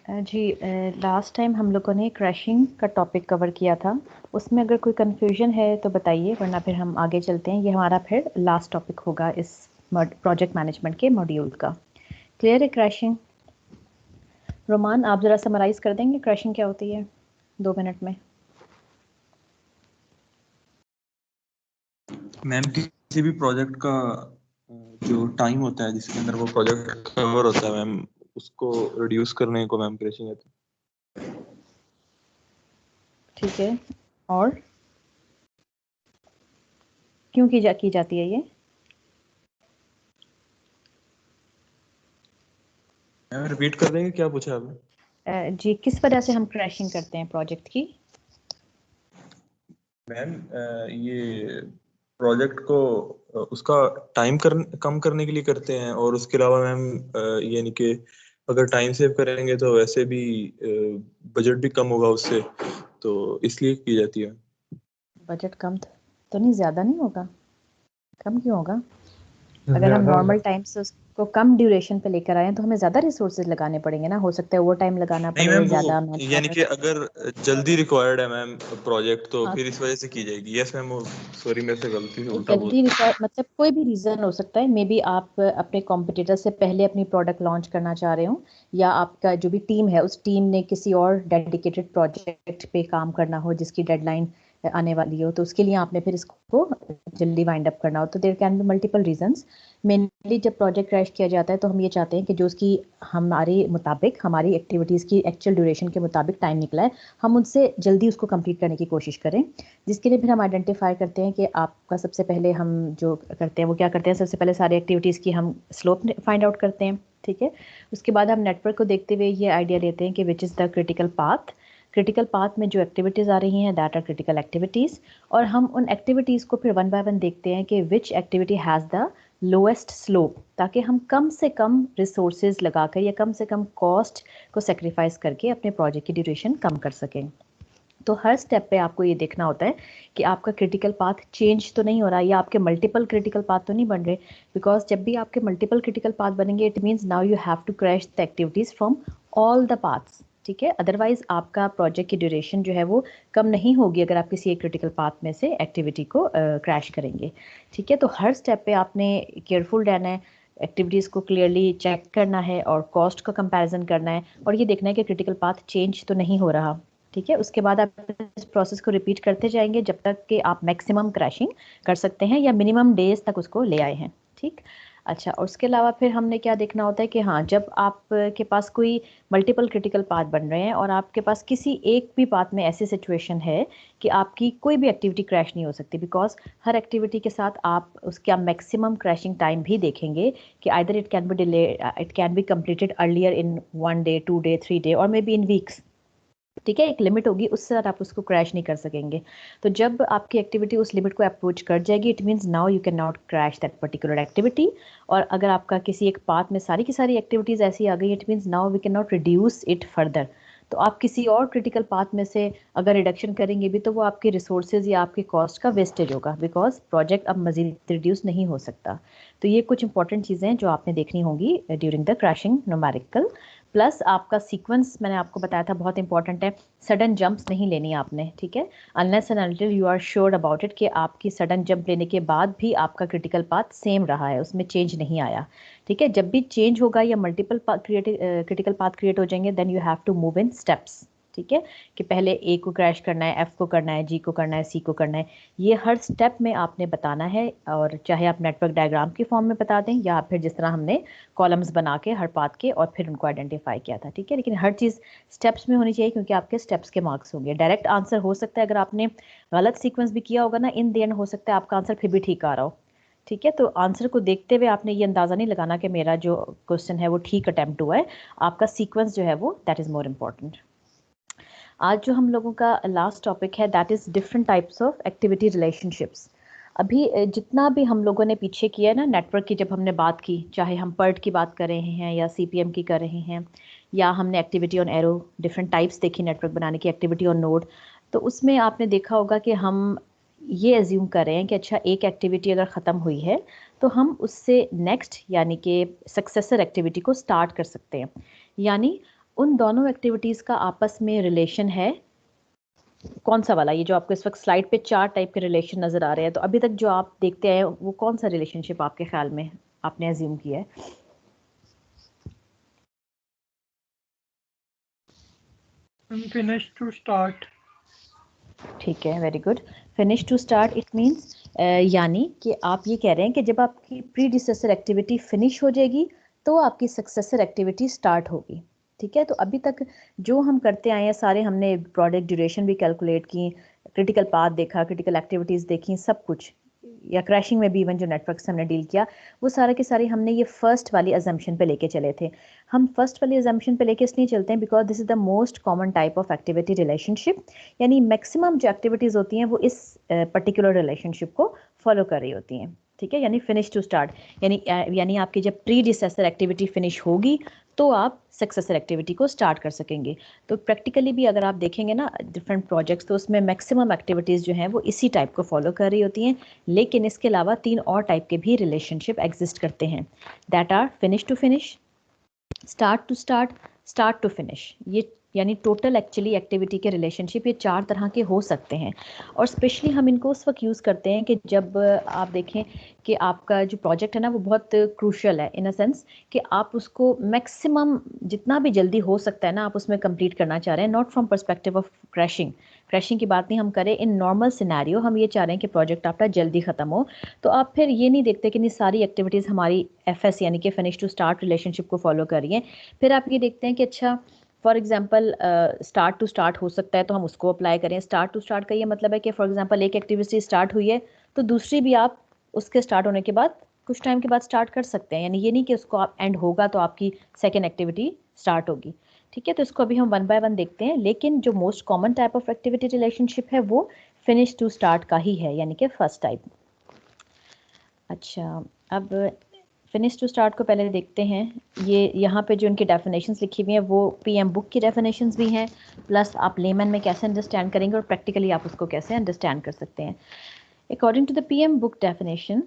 जी, last time हम लोगों ने क्रैशिंग का टॉपिक कवर किया था। उसमें अगर कोई कन्फ्यूजन है तो बताइए, वरना फिर हम आगे चलते हैं। ये हमारा फिर लास्ट टॉपिक होगा इस प्रोजेक्ट मैनेजमेंट के मॉड्यूल का। क्लियर है क्रैशिंग? रोमान, आप ज़रा समराइज़ कर देंगे क्रैशिंग क्या होती है 2 मिनट में? मैम, किसी भी प्रोजेक्ट का जो टाइम होता है जिसके अंदर वो प्रोजेक्ट कवर होता है मैम, उसको रिड्यूस करने को मैम क्रैशिंग कहते हैं। ठीक है, और क्यों की जाती है ये? मैम रिपीट कर देंगे, क्या पूछा आपने? जी, किस वजह से हम क्रैशिंग करते हैं प्रोजेक्ट की? मैम ये प्रोजेक्ट को उसका टाइम कम करने के लिए करते हैं, और उसके अलावा मैम यानी कि अगर टाइम सेव करेंगे तो वैसे भी बजट भी कम होगा उससे, तो इसलिए की जाती है। बजट कम तो नहीं, ज़्यादा नहीं होगा? कम क्यों होगा? अगर हम नॉर्मल टाइम से उसको कम ड्यूरेशन पे लेकर आए हैं तो हमें ज़्यादा रिसोर्सेज लगाने पड़ेंगे ना। हो सकता है ओवर टाइम लगाना नहीं पड़े मैम, वो ज़्यादा यानी मैन कि अगर जल्दी रिक्वायर्ड है मैम प्रोजेक्ट, तो हाँ, फिर इस वजह से की जाएगी। यस मैम, सॉरी मेरे से गलती से तो उल्टा बोल। जल्दी रिक्वायर मतलब कोई भी रीज़न हो सकता है। मे बी आप अपने कॉम्पिटिटर से पहले अपनी प्रोडक्ट लॉन्च करना चाह रहे हो, या आपका जो भी टीम है उस टीम ने किसी और डेडिकेटेड प्रोजेक्ट पे काम करना हो जिसकी डेडलाइन आने वाली हो, तो उसके लिए आपने फिर इसको जल्दी वाइंड अप करना हो। तो there can be multiple reasons. Mainly जब प्रोजेक्ट क्रैश किया जाता है तो हम ये चाहते हैं कि जो उसकी हमारे मुताबिक, हमारी एक्टिविटीज़ की एक्चुअल ड्यूरेशन के मुताबिक टाइम निकला है, हम उनसे जल्दी उसको कंप्लीट करने की कोशिश करें। जिसके लिए फिर हम आइडेंटिफाई करते हैं कि आपका सबसे पहले हम जो करते हैं वो क्या करते हैं, सबसे पहले सारी एक्टिविटीज़ की हम स्लोप फाइंड आउट करते हैं। ठीक है, उसके बाद हम नेटवर्क को देखते हुए ये आइडिया लेते हैं कि which is the critical path में जो एक्टिविटीज़ आ रही हैं, दैट आर क्रिटिकल एक्टिविटीज़। और हम उन एक्टिविटीज़ को फिर वन बाय वन देखते हैं कि which activity has the lowest slope, ताकि हम कम से कम रिसोर्सेज लगाकर या कम से कम कॉस्ट को सेक्रीफाइस करके अपने प्रोजेक्ट की ड्यूरेशन कम कर सकें। तो हर स्टेप पे आपको ये देखना होता है कि आपका क्रिटिकल पाथ चेंज तो नहीं हो रहा, या आपके मल्टीपल क्रिटिकल पाथ तो नहीं बन रहे। बिकॉज जब भी आपके मल्टीपल क्रिटिकल पाथ बनेंगे, it means now you have to crash the activities from all the paths. ठीक है, अदरवाइज आपका प्रोजेक्ट की ड्यूरेशन जो है वो कम नहीं होगी अगर आप किसी एक क्रिटिकल पाथ में से एक्टिविटी को क्रैश करेंगे। ठीक है, तो हर स्टेप पे आपने केयरफुल रहना है, एक्टिविटीज़ को क्लियरली चेक करना है और कॉस्ट का कंपैरिजन करना है, और ये देखना है कि क्रिटिकल पाथ चेंज तो नहीं हो रहा। ठीक है, उसके बाद आप इस प्रोसेस को रिपीट करते जाएंगे जब तक कि आप मैक्सिमम क्रैशिंग कर सकते हैं या मिनिमम डेज तक उसको ले आए हैं। ठीक, अच्छा, और उसके अलावा फिर हमने क्या देखना होता है कि हाँ, जब आपके पास कोई मल्टीपल क्रिटिकल पाथ बन रहे हैं और आपके पास किसी एक भी पाथ में ऐसी सिचुएशन है कि आपकी कोई भी एक्टिविटी क्रैश नहीं हो सकती, बिकॉज हर एक्टिविटी के साथ आप उसका मैक्सिमम क्रैशिंग टाइम भी देखेंगे कि either it can be delay, it can be completed earlier in 1 day, 2 day, 3 day, और मे बी इन वीक्स। ठीक है, एक लिमिट होगी, उससे ज़्यादा आप उसको क्रैश नहीं कर सकेंगे। तो जब आपकी एक्टिविटी उस लिमिट को अप्रोच कर जाएगी, it means now you can not crash that particular activity. और अगर आपका किसी एक पाथ में सारी की सारी एक्टिविटीज़ ऐसी आ गई, it means now we can not reduce it further. तो आप किसी और क्रिटिकल पाथ में से अगर रिडक्शन करेंगे भी तो वो आपके रिसोर्सेज या आपके कॉस्ट का वेस्टेज होगा, बिकॉज प्रोजेक्ट अब मजीद रिड्यूस नहीं हो सकता। तो ये कुछ इंपॉर्टेंट चीज़ें हैं जो आपने देखनी होंगी during the crashing numerical. Plus आपका सीक्वेंस मैंने आपको बताया था बहुत इंपॉर्टेंट है, सडन जंप्स नहीं लेनी आपने। ठीक है, unless and until you are sure about it कि आपकी सडन जंप लेने के बाद भी आपका क्रिटिकल पाथ सेम रहा है, उसमें चेंज नहीं आया। ठीक है, जब भी चेंज होगा या मल्टीपल क्रिटिकल पाथ क्रिएट हो जाएंगे, then you have to move in steps. ठीक है, कि पहले ए को क्रैश करना है, एफ को करना है, जी को करना है, सी को करना है, ये हर स्टेप में आपने बताना है। और चाहे आप नेटवर्क डायग्राम की फॉर्म में बता दें या फिर जिस तरह हमने कॉलम्स बना के हर पाथ के और फिर उनको आइडेंटिफाई किया था। ठीक है, लेकिन हर चीज़ स्टेप्स में होनी चाहिए, क्योंकि आपके स्टेप्स के मार्क्स होंगे। डायरेक्ट आंसर हो सकता है, अगर आपने गलत सीक्वेंस भी किया होगा ना, इन द एंड हो सकता है आपका आंसर फिर भी ठीक आ रहा हो। ठीक है, तो आंसर को देखते हुए आपने ये अंदाज़ा नहीं लगाना कि मेरा जो क्वेश्चन है वो ठीक अटैम्प्ट हुआ है। आपका सीक्वेंस जो है वो दैट इज़ मोर इम्पॉर्टेंट। आज जो हम लोगों का लास्ट टॉपिक है that is different types of activity relationships. अभी जितना भी हम लोगों ने पीछे किया है ना नेटवर्क की, जब हमने बात की, चाहे हम पर्ट की बात कर रहे हैं या सीपीएम की कर रहे हैं, या हमने activity on arrow different types देखी नेटवर्क बनाने की, एक्टिविटी ऑन नोड, तो उसमें आपने देखा होगा कि हम ये एज्यूम कर रहे हैं कि अच्छा, एक एक्टिविटी अगर ख़त्म हुई है तो हम उससे नेक्स्ट यानी कि सक्सेसर एक्टिविटी को स्टार्ट कर सकते हैं। यानी उन दोनों एक्टिविटीज का आपस में रिलेशन है कौन सा वाला? ये जो आपको इस वक्त स्लाइड पे 4 टाइप के रिलेशन नजर आ रहे हैं, तो अभी तक जो आप देखते आए वो कौन सा रिलेशनशिप आपके ख्याल में आपने अज्यूम किया है? Finish to start. ठीक है, very good. Finish to start it means यानी कि आप ये कह रहे हैं कि जब आपकी प्रीडिसेसर एक्टिविटी फिनिश हो जाएगी तो आपकी सक्सेसर एक्टिविटी स्टार्ट होगी। ठीक है, तो अभी तक जो हम करते आए हैं सारे, हमने प्रोडक्ट ड्यूरेशन भी कैलकुलेट की, क्रिटिकल पाथ देखा, क्रिटिकल एक्टिविटीज़ देखी, सब कुछ, या क्रैशिंग में भी इवन जो नेटवर्क से हमने डील किया, वो सारे के सारे हमने ये फर्स्ट वाली अजम्पशन पे लेके चले थे। हम फर्स्ट वाली अजम्पशन पे लेके इसलिए चलते हैं because this is the most common type of activity relationship, यानी मैक्सिमम जो एक्टिविटीज़ होती हैं वो इस पर्टिकुलर रिलेशनशिप को फॉलो कर रही होती हैं। ठीक है, यानी फिनिश टू स्टार्ट, यानी आपकी जब प्रीडिसेसर एक्टिविटी फिनिश होगी तो आप सक्सेसर एक्टिविटी को स्टार्ट कर सकेंगे। तो प्रैक्टिकली भी अगर आप देखेंगे ना डिफरेंट प्रोजेक्ट्स, तो उसमें मैक्सिमम एक्टिविटीज़ जो हैं वो इसी टाइप को फॉलो कर रही होती हैं, लेकिन इसके अलावा 3 और टाइप के भी रिलेशनशिप एग्जिस्ट करते हैं, that are finish to finish, start to start, start to finish. ये यानी टोटल एक्चुअली एक्टिविटी के रिलेशनशिप ये 4 तरह के हो सकते हैं, और स्पेशली हम इनको उस वक्त यूज़ करते हैं कि जब आप देखें कि आपका जो प्रोजेक्ट है ना वो बहुत क्रूशियल है, इन अ सेंस कि आप उसको मैक्सिमम जितना भी जल्दी हो सकता है ना आप उसमें कंप्लीट करना चाह रहे हैं, not from perspective of crashing. Crashing की बात नहीं हम करें, इन नॉर्मल सिनेरियो हम ये चाह रहे हैं कि प्रोजेक्ट आपका जल्दी ख़त्म हो, तो आप फिर ये नहीं देखते कि नहीं सारी एक्टिविटीज़ हमारी FS यानी कि फिनिश टू स्टार्ट रिलेशनशिप को फॉलो कर रही हैं। फिर आप ये देखते हैं कि अच्छा for example start to start हो सकता है तो हम उसको अप्लाई करें। स्टार्ट टू स्टार्ट का ये मतलब है कि फॉर एग्जांपल एक एक्टिविटी स्टार्ट हुई है तो दूसरी भी आप उसके स्टार्ट होने के बाद कुछ टाइम के बाद स्टार्ट कर सकते हैं, यानी ये नहीं कि उसको आप एंड होगा तो आपकी सेकेंड एक्टिविटी स्टार्ट होगी। ठीक है, तो इसको अभी हम 1 बाय 1 देखते हैं, लेकिन जो most common type of activity relationship है वो फिनिश टू स्टार्ट का ही है, यानी कि फर्स्ट टाइप। अच्छा, अब फिनिश टू स्टार्ट को पहले देखते हैं। ये यहाँ पे जो इनकी डेफिनेशंस लिखी हुई हैं वो PM बुक की डेफिनेशंस भी हैं, प्लस आप लेमन में कैसे अंडरस्टैंड करेंगे और प्रैक्टिकली आप उसको कैसे अंडरस्टैंड कर सकते हैं। According to the PM book definition,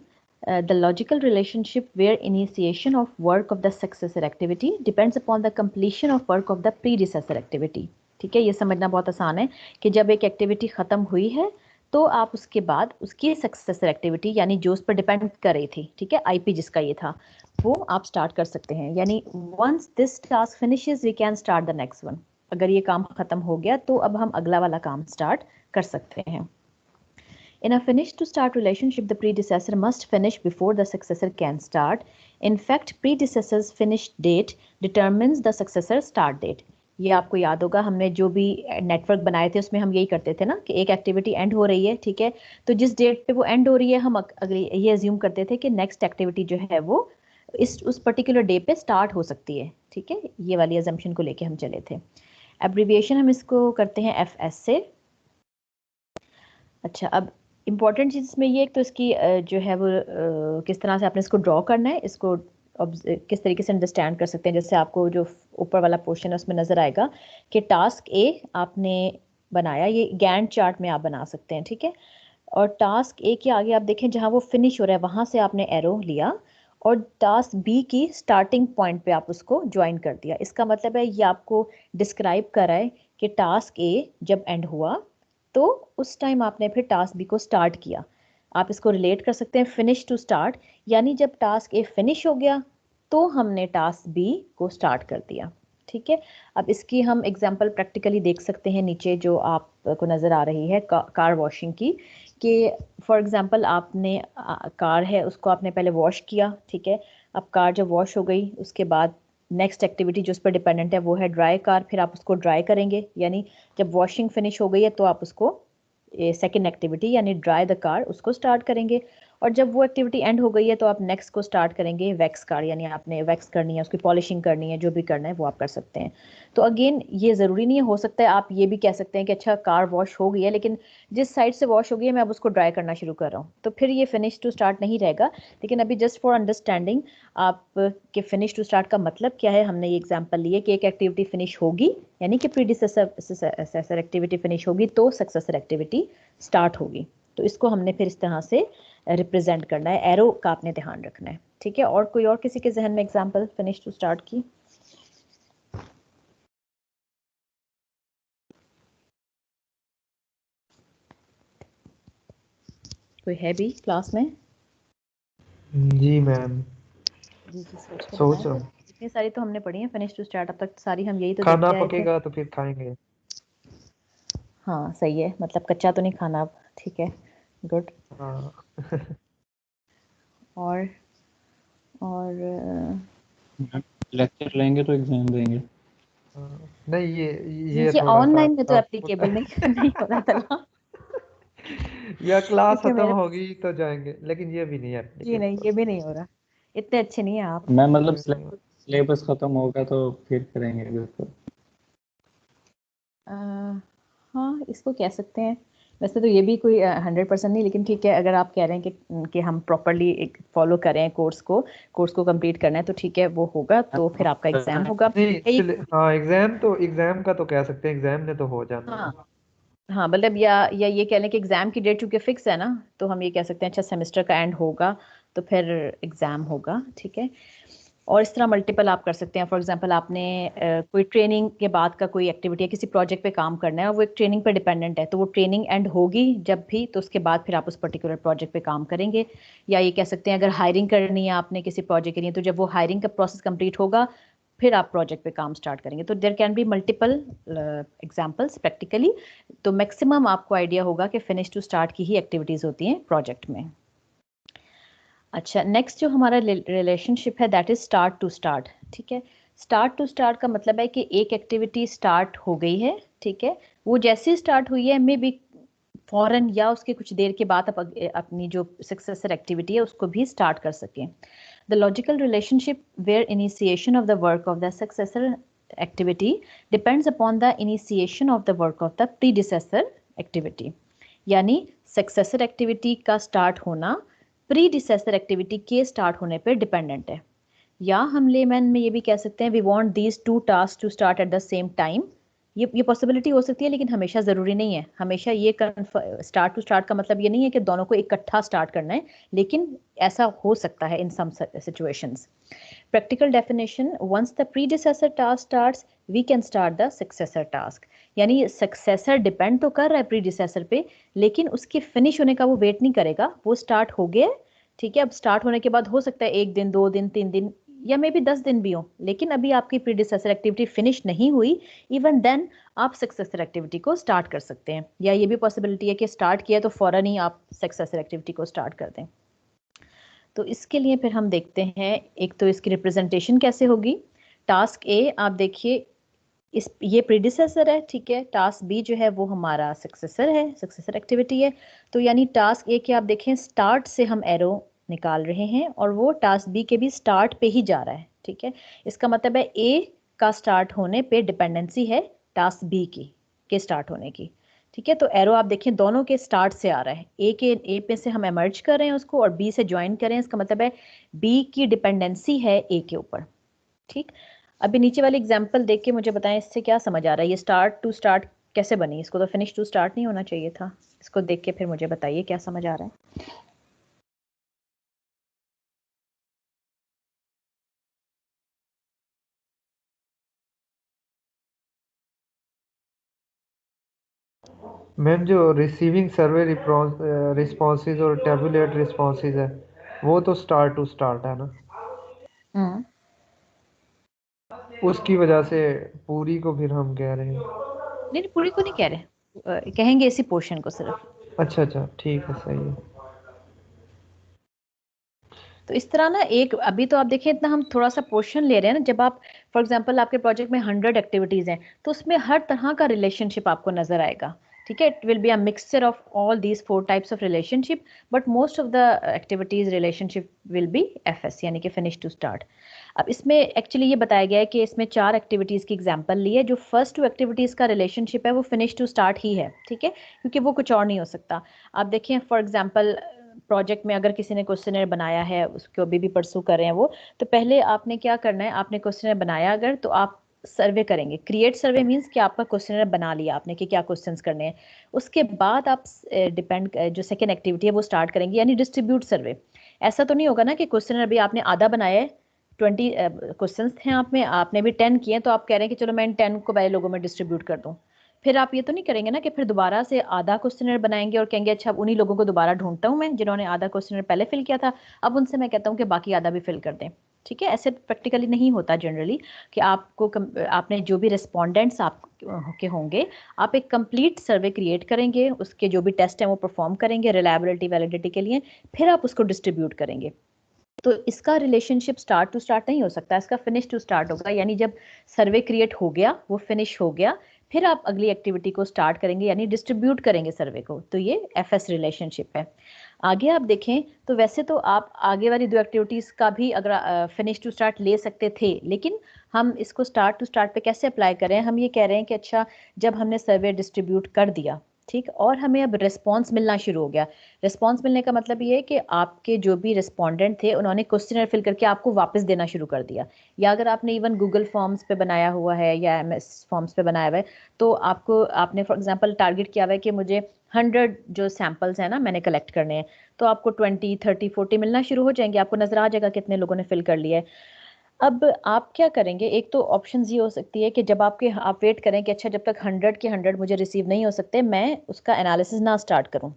the logical relationship where initiation of work of the successor activity depends upon the completion of work of the predecessor activity। ठीक है, ये समझना बहुत आसान है कि जब एक एक्टिविटी ख़त्म हुई है तो आप उसके बाद उसकी सक्सेसर एक्टिविटी यानी जो उस पर डिपेंड कर रही थी, ठीक है, IP जिसका ये था, वो आप स्टार्ट कर सकते हैं। यानी once this task finishes we can start the next one. अगर ये काम ख़त्म हो गया तो अब हम अगला वाला काम स्टार्ट कर सकते हैं। In a finish to start relationship, the predecessor must finish before the successor can start. In fact, predecessor's finish date determines the successor start date. ये आपको याद होगा, हमने जो भी नेटवर्क बनाए थे उसमें हम यही करते थे ना कि एक एक्टिविटी एंड हो रही है, ठीक है, तो जिस डेट पे वो एंड हो रही है हम अगली ये अज्यूम करते थे कि नेक्स्ट एक्टिविटी जो है वो उस पर्टिकुलर डे पे स्टार्ट हो सकती है। ठीक है, ये वाली अजम्पशन को लेके हम चले थे। एब्रीविएशन हम इसको करते हैं FS से। अच्छा, अब इम्पॉर्टेंट चीज़ इसमें ये एक तो इसकी जो है वो किस तरह से आपने इसको ड्रॉ करना है, इसको किस तरीके से अंडरस्टैंड कर सकते हैं। जैसे आपको जो ऊपर वाला पोर्शन है उसमें नज़र आएगा कि टास्क A आपने बनाया, ये गैंट चार्ट में आप बना सकते हैं, ठीक है, और टास्क A के आगे आप देखें जहाँ वो फिनिश हो रहा है वहाँ से आपने एरो लिया और टास्क B की स्टार्टिंग पॉइंट पे आप उसको ज्वाइन कर दिया। इसका मतलब है ये आपको डिस्क्राइब कर रहा है कि टास्क A जब एंड हुआ तो उस टाइम आपने फिर टास्क बी को स्टार्ट किया। आप इसको रिलेट कर सकते हैं फिनिश टू स्टार्ट, यानी जब टास्क ए फिनिश हो गया तो हमने टास्क बी को स्टार्ट कर दिया। ठीक है, अब इसकी हम एग्जांपल प्रैक्टिकली देख सकते हैं नीचे जो आपको नज़र आ रही है कार वॉशिंग की, कि फॉर एग्जांपल आपने कार है उसको आपने पहले वॉश किया, ठीक है, अब कार जब वॉश हो गई उसके बाद नेक्स्ट एक्टिविटी जो उस पर डिपेंडेंट है वो है ड्राई कार, फिर आप उसको ड्राई करेंगे, यानी जब वॉशिंग फिनिश हो गई है तो आप उसको सेकेंड एक्टिविटी यानी ड्राई द कार उसको स्टार्ट करेंगे, और जब वो एक्टिविटी एंड हो गई है तो आप नेक्स्ट को स्टार्ट करेंगे वैक्स कार, यानी आपने वैक्स करनी है, उसकी पॉलिशिंग करनी है, जो भी करना है वो आप कर सकते हैं। तो अगेन ये ज़रूरी नहीं है, हो सकता है आप ये भी कह सकते हैं कि अच्छा कार वॉश हो गई है लेकिन जिस साइड से वॉश हो गई है मैं अब उसको ड्राई करना शुरू कर रहा हूँ, तो फिर ये फिनिश टू स्टार्ट नहीं रहेगा। लेकिन अभी जस्ट फॉर अंडरस्टैंडिंग आप के फिनिश टू स्टार्ट का मतलब क्या है, हमने ये एग्जांपल लिए कि एक एक्टिविटी फिनिश होगी यानी कि प्रीडिसेसर एक्टिविटी फिनिश होगी तो सक्सेसर एक्टिविटी स्टार्ट होगी। तो इसको हमने फिर इस तरह से रिप्रेजेंट करना है, एरो का आपने ध्यान रखना है। ठीक है, और कोई और किसी के जहन में एग्जांपल फिनिश टू स्टार्ट की? कोई है भी क्लास में? जी मैम, जी सोच के सोच बताएं रहा फिर। हूँ। इतनी सारी तो हमने पढ़ी है फिनिश टू स्टार्ट, अब तक सारी हम यही तो खाना देखते आए थे। पकेगा तो फिर खाएंगे। हाँ सही है, मतलब कच्चा तो नहीं खाना अब, ठीक है, गुड। हाँ। और और लेक्चर लेंगे तो एग्जाम देंगे। नहीं ये ये थोड़ा सा ऑनलाइन में तो टफ एप्लीकेबल नहीं नहीं हो रहा था। या क्लास क्योंकि खत्म मेरे होगी तो जाएंगे, लेकिन ये भी नहीं है जी नहीं, ये एप्लीकेबल। भी नहीं हो रहा, इतने अच्छे नहीं है आप। मैं मतलब सिलेबस खत्म होगा तो फिर करेंगे बिल्कुल। हाँ इसको कह सकते हैं। वैसे तो ये भी कोई 100% नहीं, लेकिन ठीक है, अगर आप कह रहे हैं कि हम प्रॉपरली एक फॉलो करें कोर्स को कंप्लीट करना है, तो ठीक है वो होगा, तो फिर आपका एग्जाम होगा। नहीं हाँ, एग्जाम का तो कह सकते हैं, एग्जाम ने तो हो जाना है। हाँ हाँ, मतलब या ये कह लें कि एग्जाम की डेट चूंकि फिक्स है ना, तो हम ये कह सकते हैं अच्छा सेमेस्टर का एंड होगा तो फिर एग्जाम होगा, ठीक है। और इस तरह मल्टीपल आप कर सकते हैं। फॉर एग्जांपल आपने कोई ट्रेनिंग के बाद का कोई एक्टिविटी है, किसी प्रोजेक्ट पे काम करना है और वो एक ट्रेनिंग पे डिपेंडेंट है, तो वो ट्रेनिंग एंड होगी जब भी, तो उसके बाद फिर आप उस पर्टिकुलर प्रोजेक्ट पे काम करेंगे। या ये कह सकते हैं अगर हायरिंग करनी है आपने किसी प्रोजेक्ट के लिए, तो जब वो हायरिंग का प्रोसेस कंप्लीट होगा फिर आप प्रोजेक्ट पे काम स्टार्ट करेंगे। तो there can be multiple examples practically. तो मैक्सिमम आपको आइडिया होगा कि फिनिश टू स्टार्ट की ही एक्टिविटीज होती हैं प्रोजेक्ट में। अच्छा, नेक्स्ट जो हमारा रिलेशनशिप है that is start to start, ठीक है। स्टार्ट टू स्टार्ट का मतलब है कि एक एक्टिविटी स्टार्ट हो गई है, ठीक है, वो जैसे स्टार्ट हुई है मे बी फौरन या उसके कुछ देर के बाद आप अपनी जो सक्सेसर एक्टिविटी है उसको भी स्टार्ट कर सकें। The logical relationship where initiation of the work of the successor activity depends upon the initiation of the work of the predecessor activity. यानी सक्सेसर एक्टिविटी का स्टार्ट होना प्रीडिसेसर एक्टिविटी के start होने पर डिपेंडेंट है। या हम लेमैन में ये भी कह सकते हैं we want these two task to start at the same time. ये पॉसिबिलिटी हो सकती है, लेकिन हमेशा ज़रूरी नहीं है। हमेशा ये स्टार्ट टू स्टार्ट का मतलब ये नहीं है कि दोनों को इकट्ठा स्टार्ट करना है, लेकिन ऐसा हो सकता है in some situations. Practical definition, once the predecessor task starts we can start the successor task. यानी सक्सेसर डिपेंड तो कर रहा है प्रीडिसेसर पे, लेकिन उसके फिनिश होने का वो वेट नहीं करेगा, वो स्टार्ट हो गया, ठीक है। अब स्टार्ट होने के बाद हो सकता है 1 दिन 2 दिन 3 दिन या मे बी 10 दिन भी हो, लेकिन अभी आपकी प्रीडिसेसर एक्टिविटी फिनिश नहीं हुई, इवन देन आप सक्सेसर एक्टिविटी को स्टार्ट कर सकते हैं। या ये भी पॉसिबिलिटी है कि स्टार्ट किया तो फौरन ही आप सक्सेसर एक्टिविटी को स्टार्ट कर दें। तो इसके लिए फिर हम देखते हैं, एक तो इसकी रिप्रेजेंटेशन कैसे होगी। टास्क ए आप देखिए, ये प्रीडिसेसर है, ठीक है। टास्क बी जो है वो हमारा सक्सेसर है, सक्सेसर एक्टिविटी है। तो यानी टास्क ए के आप देखें स्टार्ट से हम एरो निकाल रहे हैं और वो टास्क बी के भी स्टार्ट पे ही जा रहा है, ठीक है। इसका मतलब है ए का स्टार्ट होने पे डिपेंडेंसी है टास्क बी की के स्टार्ट होने की, ठीक है। तो एरो आप देखें दोनों के स्टार्ट से आ रहा है, ए पे से हम एमर्ज कर रहे हैं उसको और बी से ज्वाइन कर रहे हैं, इसका मतलब है बी की डिपेंडेंसी है ए के ऊपर, ठीक। अभी नीचे वाली एग्जांपल देख के मुझे बताएं इससे क्या समझ आ रहा है, ये स्टार्ट टू स्टार्ट कैसे बनी। इसको तो फिनिश टू स्टार्ट नहीं होना चाहिए था। इसको देख के फिर मुझे बताइए क्या समझ आ रहा है। मैम जो रिसीविंग सर्वे रिस्पॉन्सेज और टेबुलेट रिस्पॉन्सेज है, वो तो स्टार्ट टू स्टार्ट है ना, उसकी वजह से पूरी को फिर हम कह रहे हैं। नहीं पूरी को नहीं कह रहे, कहेंगे इसी पोर्शन को सिर्फ। अच्छा ठीक है, सही है। तो इस तरह ना, एक अभी तो आप देखिए इतना हम थोड़ा सा पोर्शन ले रहे हैं ना, जब आप फॉर एग्जांपल आपके प्रोजेक्ट में 100 एक्टिविटीज हैं तो उसमें हर तरह का रिलेशनशिप आपको नजर आएगा, ठीक है। It will be a mixture of all these 4 types of relationship, but most of the activities relationship will be FS यानी कि फिनिश टू स्टार्ट। अब इसमें एक्चुअली ये बताया गया है कि इसमें 4 एक्टिविटीज की एग्जांपल ली है। जो फर्स्ट 2 एक्टिविटीज का रिलेशनशिप है वो फिनिश टू स्टार्ट ही है, ठीक है, क्योंकि वो कुछ और नहीं हो सकता। आप देखिए फॉर एग्जांपल प्रोजेक्ट में अगर किसी ने क्वेश्चनर बनाया है, उसको अभी भी परसू कर रहे हैं वो, तो पहले आपने क्या करना है, आपने क्वेश्चनर बनाया अगर, तो आप सर्वे करेंगे। क्रिएट सर्वे मींस कि आपका क्वेश्चनर बना लिया आपने कि क्या क्वेश्चंस करने हैं। उसके बाद आप डिपेंड जो सेकेंड एक्टिविटी है वो स्टार्ट करेंगे, यानी डिस्ट्रीब्यूट सर्वे। ऐसा तो नहीं होगा ना कि क्वेश्चनर अभी आपने आधा बनाया है, 20 क्वेश्चंस थे आप में, आपने भी 10 किए, तो आप कह रहे हैं कि चलो मैं इन 10 को पहले लोगों में डिस्ट्रीब्यूट कर दूं। फिर आप ये तो नहीं करेंगे ना कि फिर दोबारा से आधा क्वेश्चनर बनाएंगे और कहेंगे अच्छा अब उन्हीं लोगों को दोबारा ढूंढता हूँ मैं जिन्होंने आधा क्वेश्चनर पहले फिल किया था, अब उनसे मैं कहता हूँ कि बाकी आधा भी फिल कर दें। ठीक है, ऐसे प्रैक्टिकली नहीं होता जनरली कि आपको आपने जो भी रिस्पोंडेंट्स आप के होंगे, आप एक कंप्लीट सर्वे क्रिएट करेंगे, उसके जो भी टेस्ट हैं वो परफॉर्म करेंगे रिलायबिलिटी वैलिडिटी के लिए, फिर आप उसको डिस्ट्रीब्यूट करेंगे। तो इसका रिलेशनशिप स्टार्ट टू स्टार्ट नहीं हो सकता, इसका फिनिश टू स्टार्ट होगा। यानी जब सर्वे क्रिएट हो गया, वो फिनिश हो गया, फिर आप अगली एक्टिविटी को स्टार्ट करेंगे यानी डिस्ट्रीब्यूट करेंगे सर्वे को। तो ये एफएस रिलेशनशिप है। आगे आप देखें तो वैसे तो आप आगे वाली दो एक्टिविटीज का भी अगर फिनिश टू स्टार्ट ले सकते थे, लेकिन हम इसको स्टार्ट टू स्टार्ट पे कैसे अप्लाई करें? हम ये कह रहे हैं कि अच्छा जब हमने सर्वे डिस्ट्रीब्यूट कर दिया, ठीक, और हमें अब रिस्पांस मिलना शुरू हो गया। रिस्पांस मिलने का मतलब ये है कि आपके जो भी रिस्पोंडेंट थे उन्होंने क्वेश्चनर फिल करके आपको वापस देना शुरू कर दिया, या अगर आपने इवन गूगल फॉर्म्स पे बनाया हुआ है या एमएस फॉर्म्स पे बनाया हुआ है, तो आपने फॉर एग्जांपल टारगेट किया हुआ है कि मुझे 100 जो सैंपल्स हैं ना मैंने कलेक्ट करने हैं, तो आपको 20, 30, 40 मिलना शुरू हो जाएंगे, आपको नजर आ जाएगा कितने लोगों ने फिल कर लिया है। अब आप क्या करेंगे? एक तो ऑप्शन ये हो सकती है कि जब आप वेट करें कि अच्छा जब तक 100 के 100 मुझे रिसीव नहीं हो सकते, मैं उसका एनालिसिस ना स्टार्ट करूं,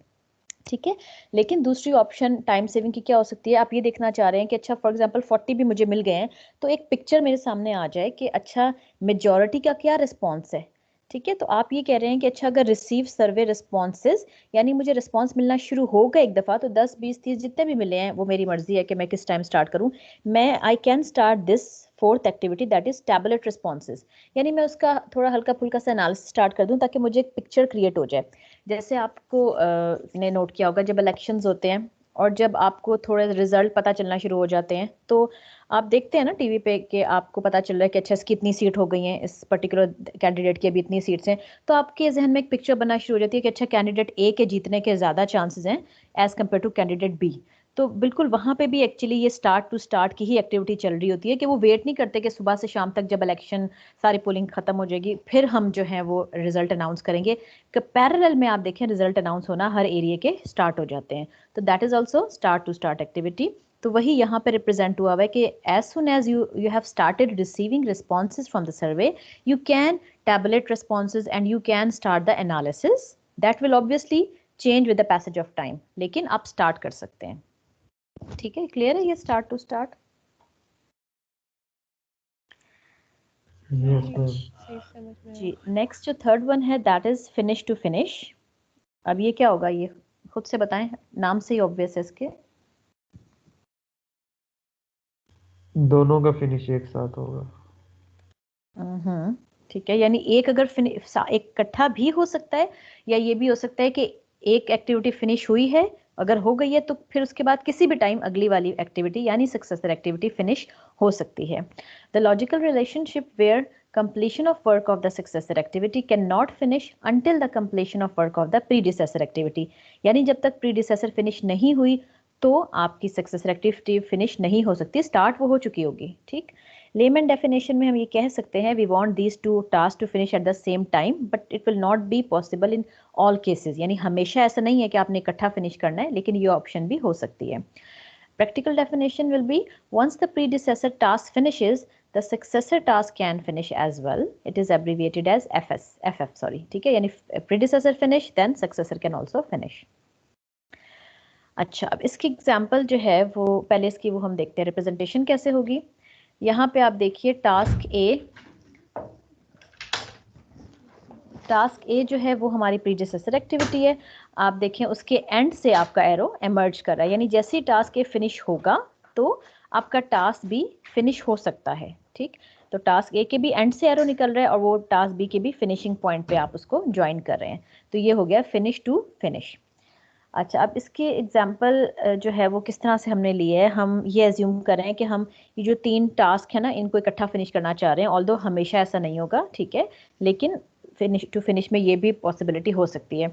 ठीक है। लेकिन दूसरी ऑप्शन टाइम सेविंग की क्या हो सकती है? आप ये देखना चाह रहे हैं कि अच्छा फॉर एग्जांपल 40 भी मुझे मिल गए हैं, तो एक पिक्चर मेरे सामने आ जाए कि अच्छा मेजॉरिटी का क्या रिस्पॉन्स है, ठीक है। तो आप ये कह रहे हैं कि अच्छा अगर रिसीव सर्वे रिस्पॉन्सेज, यानी मुझे रिस्पॉन्स मिलना शुरू होगा एक दफ़ा, तो 10, 20, 30 जितने भी मिले हैं वो मेरी मर्जी है कि मैं किस टाइम स्टार्ट करूं। मैं I can start this fourth activity that is tablet responses, यानी मैं उसका थोड़ा हल्का फुल्का सा एनालिसिस स्टार्ट कर दूं ताकि मुझे एक पिक्चर क्रिएट हो जाए। जैसे आपको ने नोट किया होगा जब इलेक्शंस होते हैं और जब आपको थोड़े रिजल्ट पता चलना शुरू हो जाते हैं, तो आप देखते हैं ना टीवी पे कि आपको पता चल रहा है कि अच्छा इसकी इतनी सीट हो गई हैं, इस पर्टिकुलर कैंडिडेट की अभी इतनी सीट्स हैं, तो आपके जहन में एक पिक्चर बनना शुरू हो जाती है कि अच्छा कैंडिडेट ए के जीतने के ज़्यादा चांसेस हैं as compare to candidate B. तो बिल्कुल वहाँ पे भी एक्चुअली ये स्टार्ट टू स्टार्ट की ही एक्टिविटी चल रही होती है कि वो वेट नहीं करते कि सुबह से शाम तक जब इलेक्शन सारी पोलिंग खत्म हो जाएगी फिर हम जो है वो रिजल्ट अनाउंस करेंगे, कि पैरेलल में आप देखें रिजल्ट अनाउंस होना हर एरिया के स्टार्ट हो जाते हैं। तो that is also start to start activity. तो वही यहाँ पे रिप्रेजेंट हुआ है कि as soon as you have started receiving responses from the survey, you can tabulate responses and you can start the analysis. That will obviously change with the passage of time, लेकिन आप start कर सकते हैं। ठीक है, clear है ये start to start? Yes ma'am. सही समझ में जी, नेक्स्ट जो थर्ड वन है that is finish to finish. अब ये क्या होगा, ये खुद से बताएं, नाम से ही ऑब्वियस है इसके। दोनों का फिनिश एक साथ होगा। ठीक है, यानी एक अगर एक इकट्ठा भी हो सकता है, या ये भी हो सकता है कि एक एक्टिविटी फिनिश हुई है, अगर हो गई है तो फिर उसके बाद किसी भी टाइम अगली वाली एक्टिविटी यानी सक्सेसर एक्टिविटी फिनिश हो सकती है। The logical relationship where completion of work of the successor activity cannot finish until the completion of work of the predecessor activity, यानी जब तक predecessor finish नहीं हुई तो आपकी successor activity finish नहीं हो सकती, start वो हो चुकी होगी। ठीक, लेमन डेफिनेशन में हम ये कह सकते हैं we want these two tasks to finish at the same time but it will not be possible in all cases, यानी हमेशा ऐसा नहीं है कि आपने इकट्ठा फिनिश करना है, लेकिन ये ऑप्शन भी हो सकती है। Practical definition will be once the predecessor task finishes, the successor task can finish as well. It is abbreviated as FF sorry, ठीक है, यानी predecessor finish then successor can also finish. अच्छा, अब इसकी एग्जाम्पल जो है वो पहले इसकी वो हम देखते हैं रिप्रेजेंटेशन कैसे होगी। यहाँ पे आप देखिए टास्क ए जो है वो हमारी प्रीडिसेसर एक्टिविटी है। आप देखें उसके एंड से आपका एरो एमर्ज कर रहा है, यानी जैसे ही टास्क ए फिनिश होगा तो आपका टास्क बी फिनिश हो सकता है। ठीक, तो टास्क ए के भी एंड से एरो निकल रहा है और वो टास्क बी के भी फिनिशिंग पॉइंट पे आप उसको ज्वाइन कर रहे हैं, तो ये हो गया फिनिश टू फिनिश। अच्छा, अब इसके एग्जाम्पल जो है वो किस तरह से हमने लिए है, हम ये एज्यूम कर रहे हैं कि हम ये जो 3 टास्क है ना इनको इकट्ठा फिनिश करना चाह रहे हैं, ऑल्दो हमेशा ऐसा नहीं होगा, ठीक है, लेकिन फिनिश टू फिनिश में ये भी पॉसिबिलिटी हो सकती है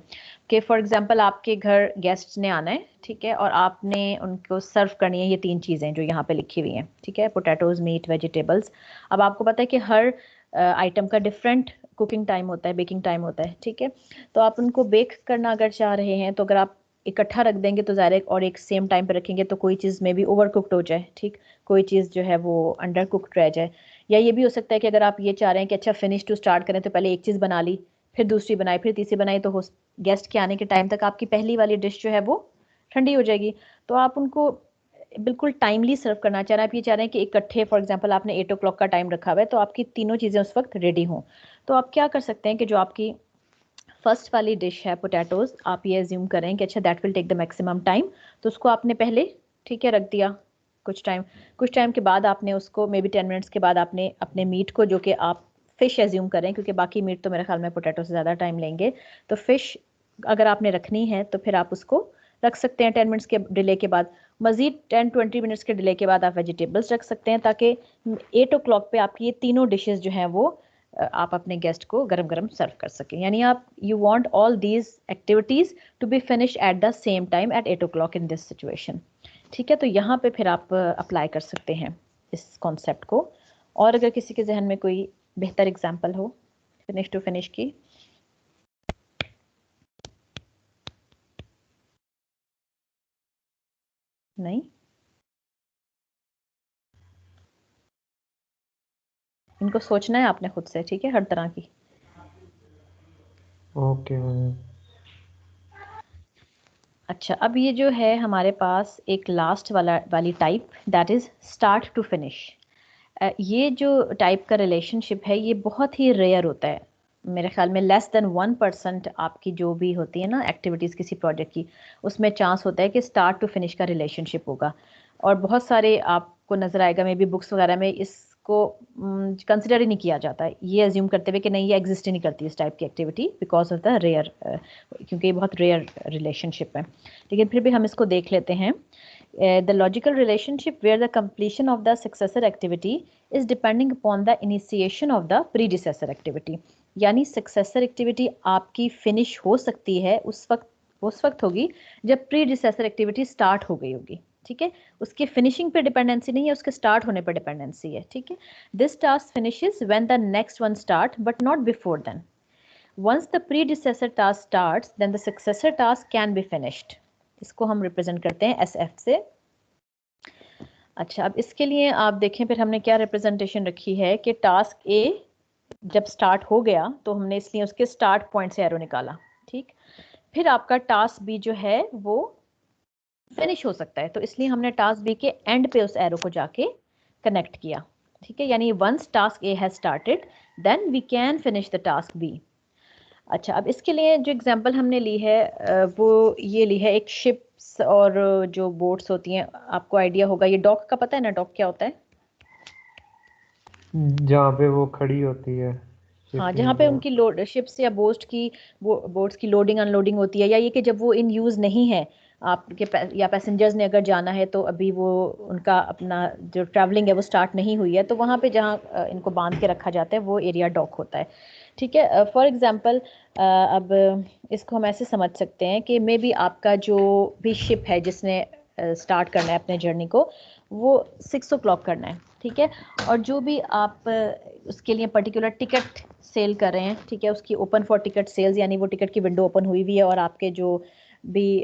कि फॉर एग्जांपल आपके घर गेस्ट्स ने आना है, ठीक है, और आपने उनको सर्व करनी है ये 3 चीज़ें जो यहाँ पे लिखी हुई हैं, ठीक है, पोटैटोज, मीट, वेजिटेबल्स। अब आपको पता है कि हर आइटम का डिफरेंट कुकिंग टाइम होता है, बेकिंग टाइम होता है, ठीक है, तो आप उनको बेक करना अगर चाह रहे हैं तो अगर आप इकट्ठा रख देंगे तो ज़ाहिर है, और एक सेम टाइम पे रखेंगे तो कोई चीज़ में भी ओवर कुक्ड हो जाए, ठीक, कोई चीज़ जो है वो अंडर कुक्ड रह जाए। या ये भी हो सकता है कि अगर आप ये चाह रहे हैं कि अच्छा फिनिश टू स्टार्ट करें तो पहले एक चीज़ बना ली, फिर दूसरी बनाई, फिर तीसरी बनाई, तो गेस्ट के आने के टाइम तक आपकी पहली वाली डिश जो है वो ठंडी हो जाएगी। तो आप उनको बिल्कुल टाइमली सर्व करना चाह रहे हैं। आप ये चाह रहे हैं कि इकट्ठे, फॉर एग्जांपल आपने 8 o'clock का टाइम रखा हुआ है, तो आपकी तीनों चीज़ें उस वक्त रेडी हों। तो आप क्या कर सकते हैं कि जो आपकी फर्स्ट वाली डिश है पोटैटोज, आप ये एज्यूम करें कि अच्छा that will take the maximum time, तो उसको आपने पहले ठीक है रख दिया। कुछ टाइम के बाद आपने उसको मे बी 10 मिनट्स के बाद आपने अपने मीट को, जो कि आप फिश एज्यूम करें क्योंकि बाकी मीट तो मेरे ख्याल में पोटैटो से ज़्यादा टाइम लेंगे, तो फिश अगर आपने रखनी है तो फिर आप उसको रख सकते हैं 10 मिनट्स के डिले के बाद। मज़ीद 10-20 मिनट्स के डिले के बाद आप वेजिटेबल्स रख सकते हैं, ताकि 8 o'clock पे आपकी ये तीनों डिशेस जो हैं वो आप अपने गेस्ट को गरम गरम सर्व कर सकें। यानी आप you want all these activities to be finish at the same time at 8 o'clock in this situation. ठीक है, तो यहाँ पे फिर आप अप्लाई कर सकते हैं इस कॉन्सेप्ट को। और अगर किसी के जहन में कोई बेहतर एग्जाम्पल हो फिनिश टू फिनिश की। नहीं, इनको सोचना है आपने खुद से, ठीक है, हर तरह की। Okay ma'am. अच्छा, अब ये जो है हमारे पास एक लास्ट वाली type, that is start to finish. ये जो टाइप का रिलेशनशिप है ये बहुत ही रेयर होता है। मेरे ख्याल में लेस देन 1% आपकी जो भी होती है ना एक्टिविटीज़ किसी प्रोजेक्ट की, उसमें चांस होता है कि स्टार्ट टू फिनिश का रिलेशनशिप होगा। और बहुत सारे आपको नज़र आएगा मे बी बुक्स वगैरह में इसको कंसिडर ही नहीं किया जाता है, ये एज्यूम करते हुए कि नहीं ये एग्जिस्ट ही नहीं करती इस टाइप की activity because of the rare, क्योंकि ये बहुत रेयर रिलेशनशिप है। लेकिन फिर भी हम इसको देख लेते हैं। The logical relationship where the completion of the successor activity is depending upon the initiation of the predecessor activity। यानी successor activity आपकी finish हो सकती है उस वक्त होगी जब predecessor activity start हो गई होगी। ठीक है, उसके फिनिशिंग पे डिपेंडेंसी नहीं है, उसके स्टार्ट होने पर डिपेंडेंसी है। ठीक है, this task finishes when the next one start but not before then. Once the predecessor task starts, then the successor task can be finished। इसको हम रिप्रेजेंट करते हैं SF से। अच्छा, अब इसके लिए आप देखें फिर हमने क्या रिप्रेजेंटेशन रखी है कि टास्क A जब स्टार्ट हो गया तो हमने इसलिए उसके स्टार्ट पॉइंट से एरो निकाला। ठीक, फिर आपका टास्क B जो है वो फिनिश हो सकता है, तो इसलिए हमने टास्क B के एंड पे उस एरो को जाके कनेक्ट किया। ठीक है, यानी once task A has started then we can finish the task B। अच्छा, अब इसके लिए जो एग्जांपल हमने ली है वो ये ली है एक शिप्स और जो बोट्स होती हैं। आपको आइडिया होगा, ये डॉक का पता है ना, डॉक क्या होता है? जहाँ पे वो खड़ी होती है हाँ, जहाँ पे उनकी लोड शिप्स या बोट्स की लोडिंग अनलोडिंग होती है, या ये कि जब वो इन यूज़ नहीं है आपके या पैसेंजर्स ने अगर जाना है तो अभी वो उनका अपना जो ट्रैवलिंग है वो स्टार्ट नहीं हुई है, तो वहाँ पे जहाँ इनको बांध के रखा जाता है वो एरिया डॉक होता है। ठीक है, फॉर एग्जांपल अब इसको हम ऐसे समझ सकते हैं कि मे बी आपका जो भी शिप है जिसने स्टार्ट करना है अपने जर्नी को, वो 6 o'clock करना है। ठीक है, और जो भी आप उसके लिए पर्टिकुलर टिकट सेल कर रहे हैं, ठीक है, उसकी ओपन फॉर टिकट सेल्स, यानी वो टिकट की विंडो ओपन हुई हुई है और आपके जो भी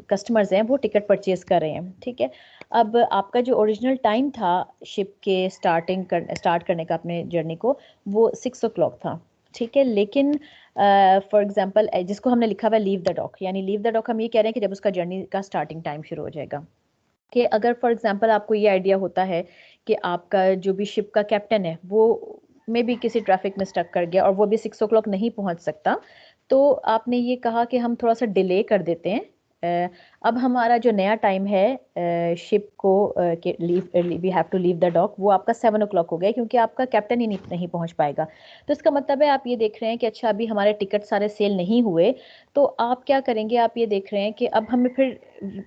कस्टमर्स हैं वो टिकट परचेज कर रहे हैं। ठीक है, अब आपका जो ओरिजिनल टाइम था शिप के स्टार्ट करने का अपने जर्नी को, वो 6 o'clock था। ठीक है, लेकिन फॉर एग्जांपल जिसको हमने लिखा हुआ है लीव द डॉक, यानी लीव द डॉक हम ये कह रहे हैं कि जब उसका जर्नी का स्टार्टिंग टाइम शुरू हो जाएगा। कि अगर फॉर एग्जांपल आपको ये आइडिया होता है कि आपका जो भी शिप का कैप्टन है वो मे बी किसी ट्रैफिक में स्टक कर गया और वो भी 6 o'clock नहीं पहुंच सकता, तो आपने ये कहा कि हम थोड़ा सा डिले कर देते हैं। अब हमारा जो नया टाइम है शिप को कि we have to leave the dock, वो आपका 7 o'clock हो गया क्योंकि आपका कैप्टन ही नहीं पहुंच पाएगा। तो इसका मतलब है आप ये देख रहे हैं कि अच्छा अभी हमारे टिकट सारे सेल नहीं हुए, तो आप क्या करेंगे, आप ये देख रहे हैं कि अब हमें फिर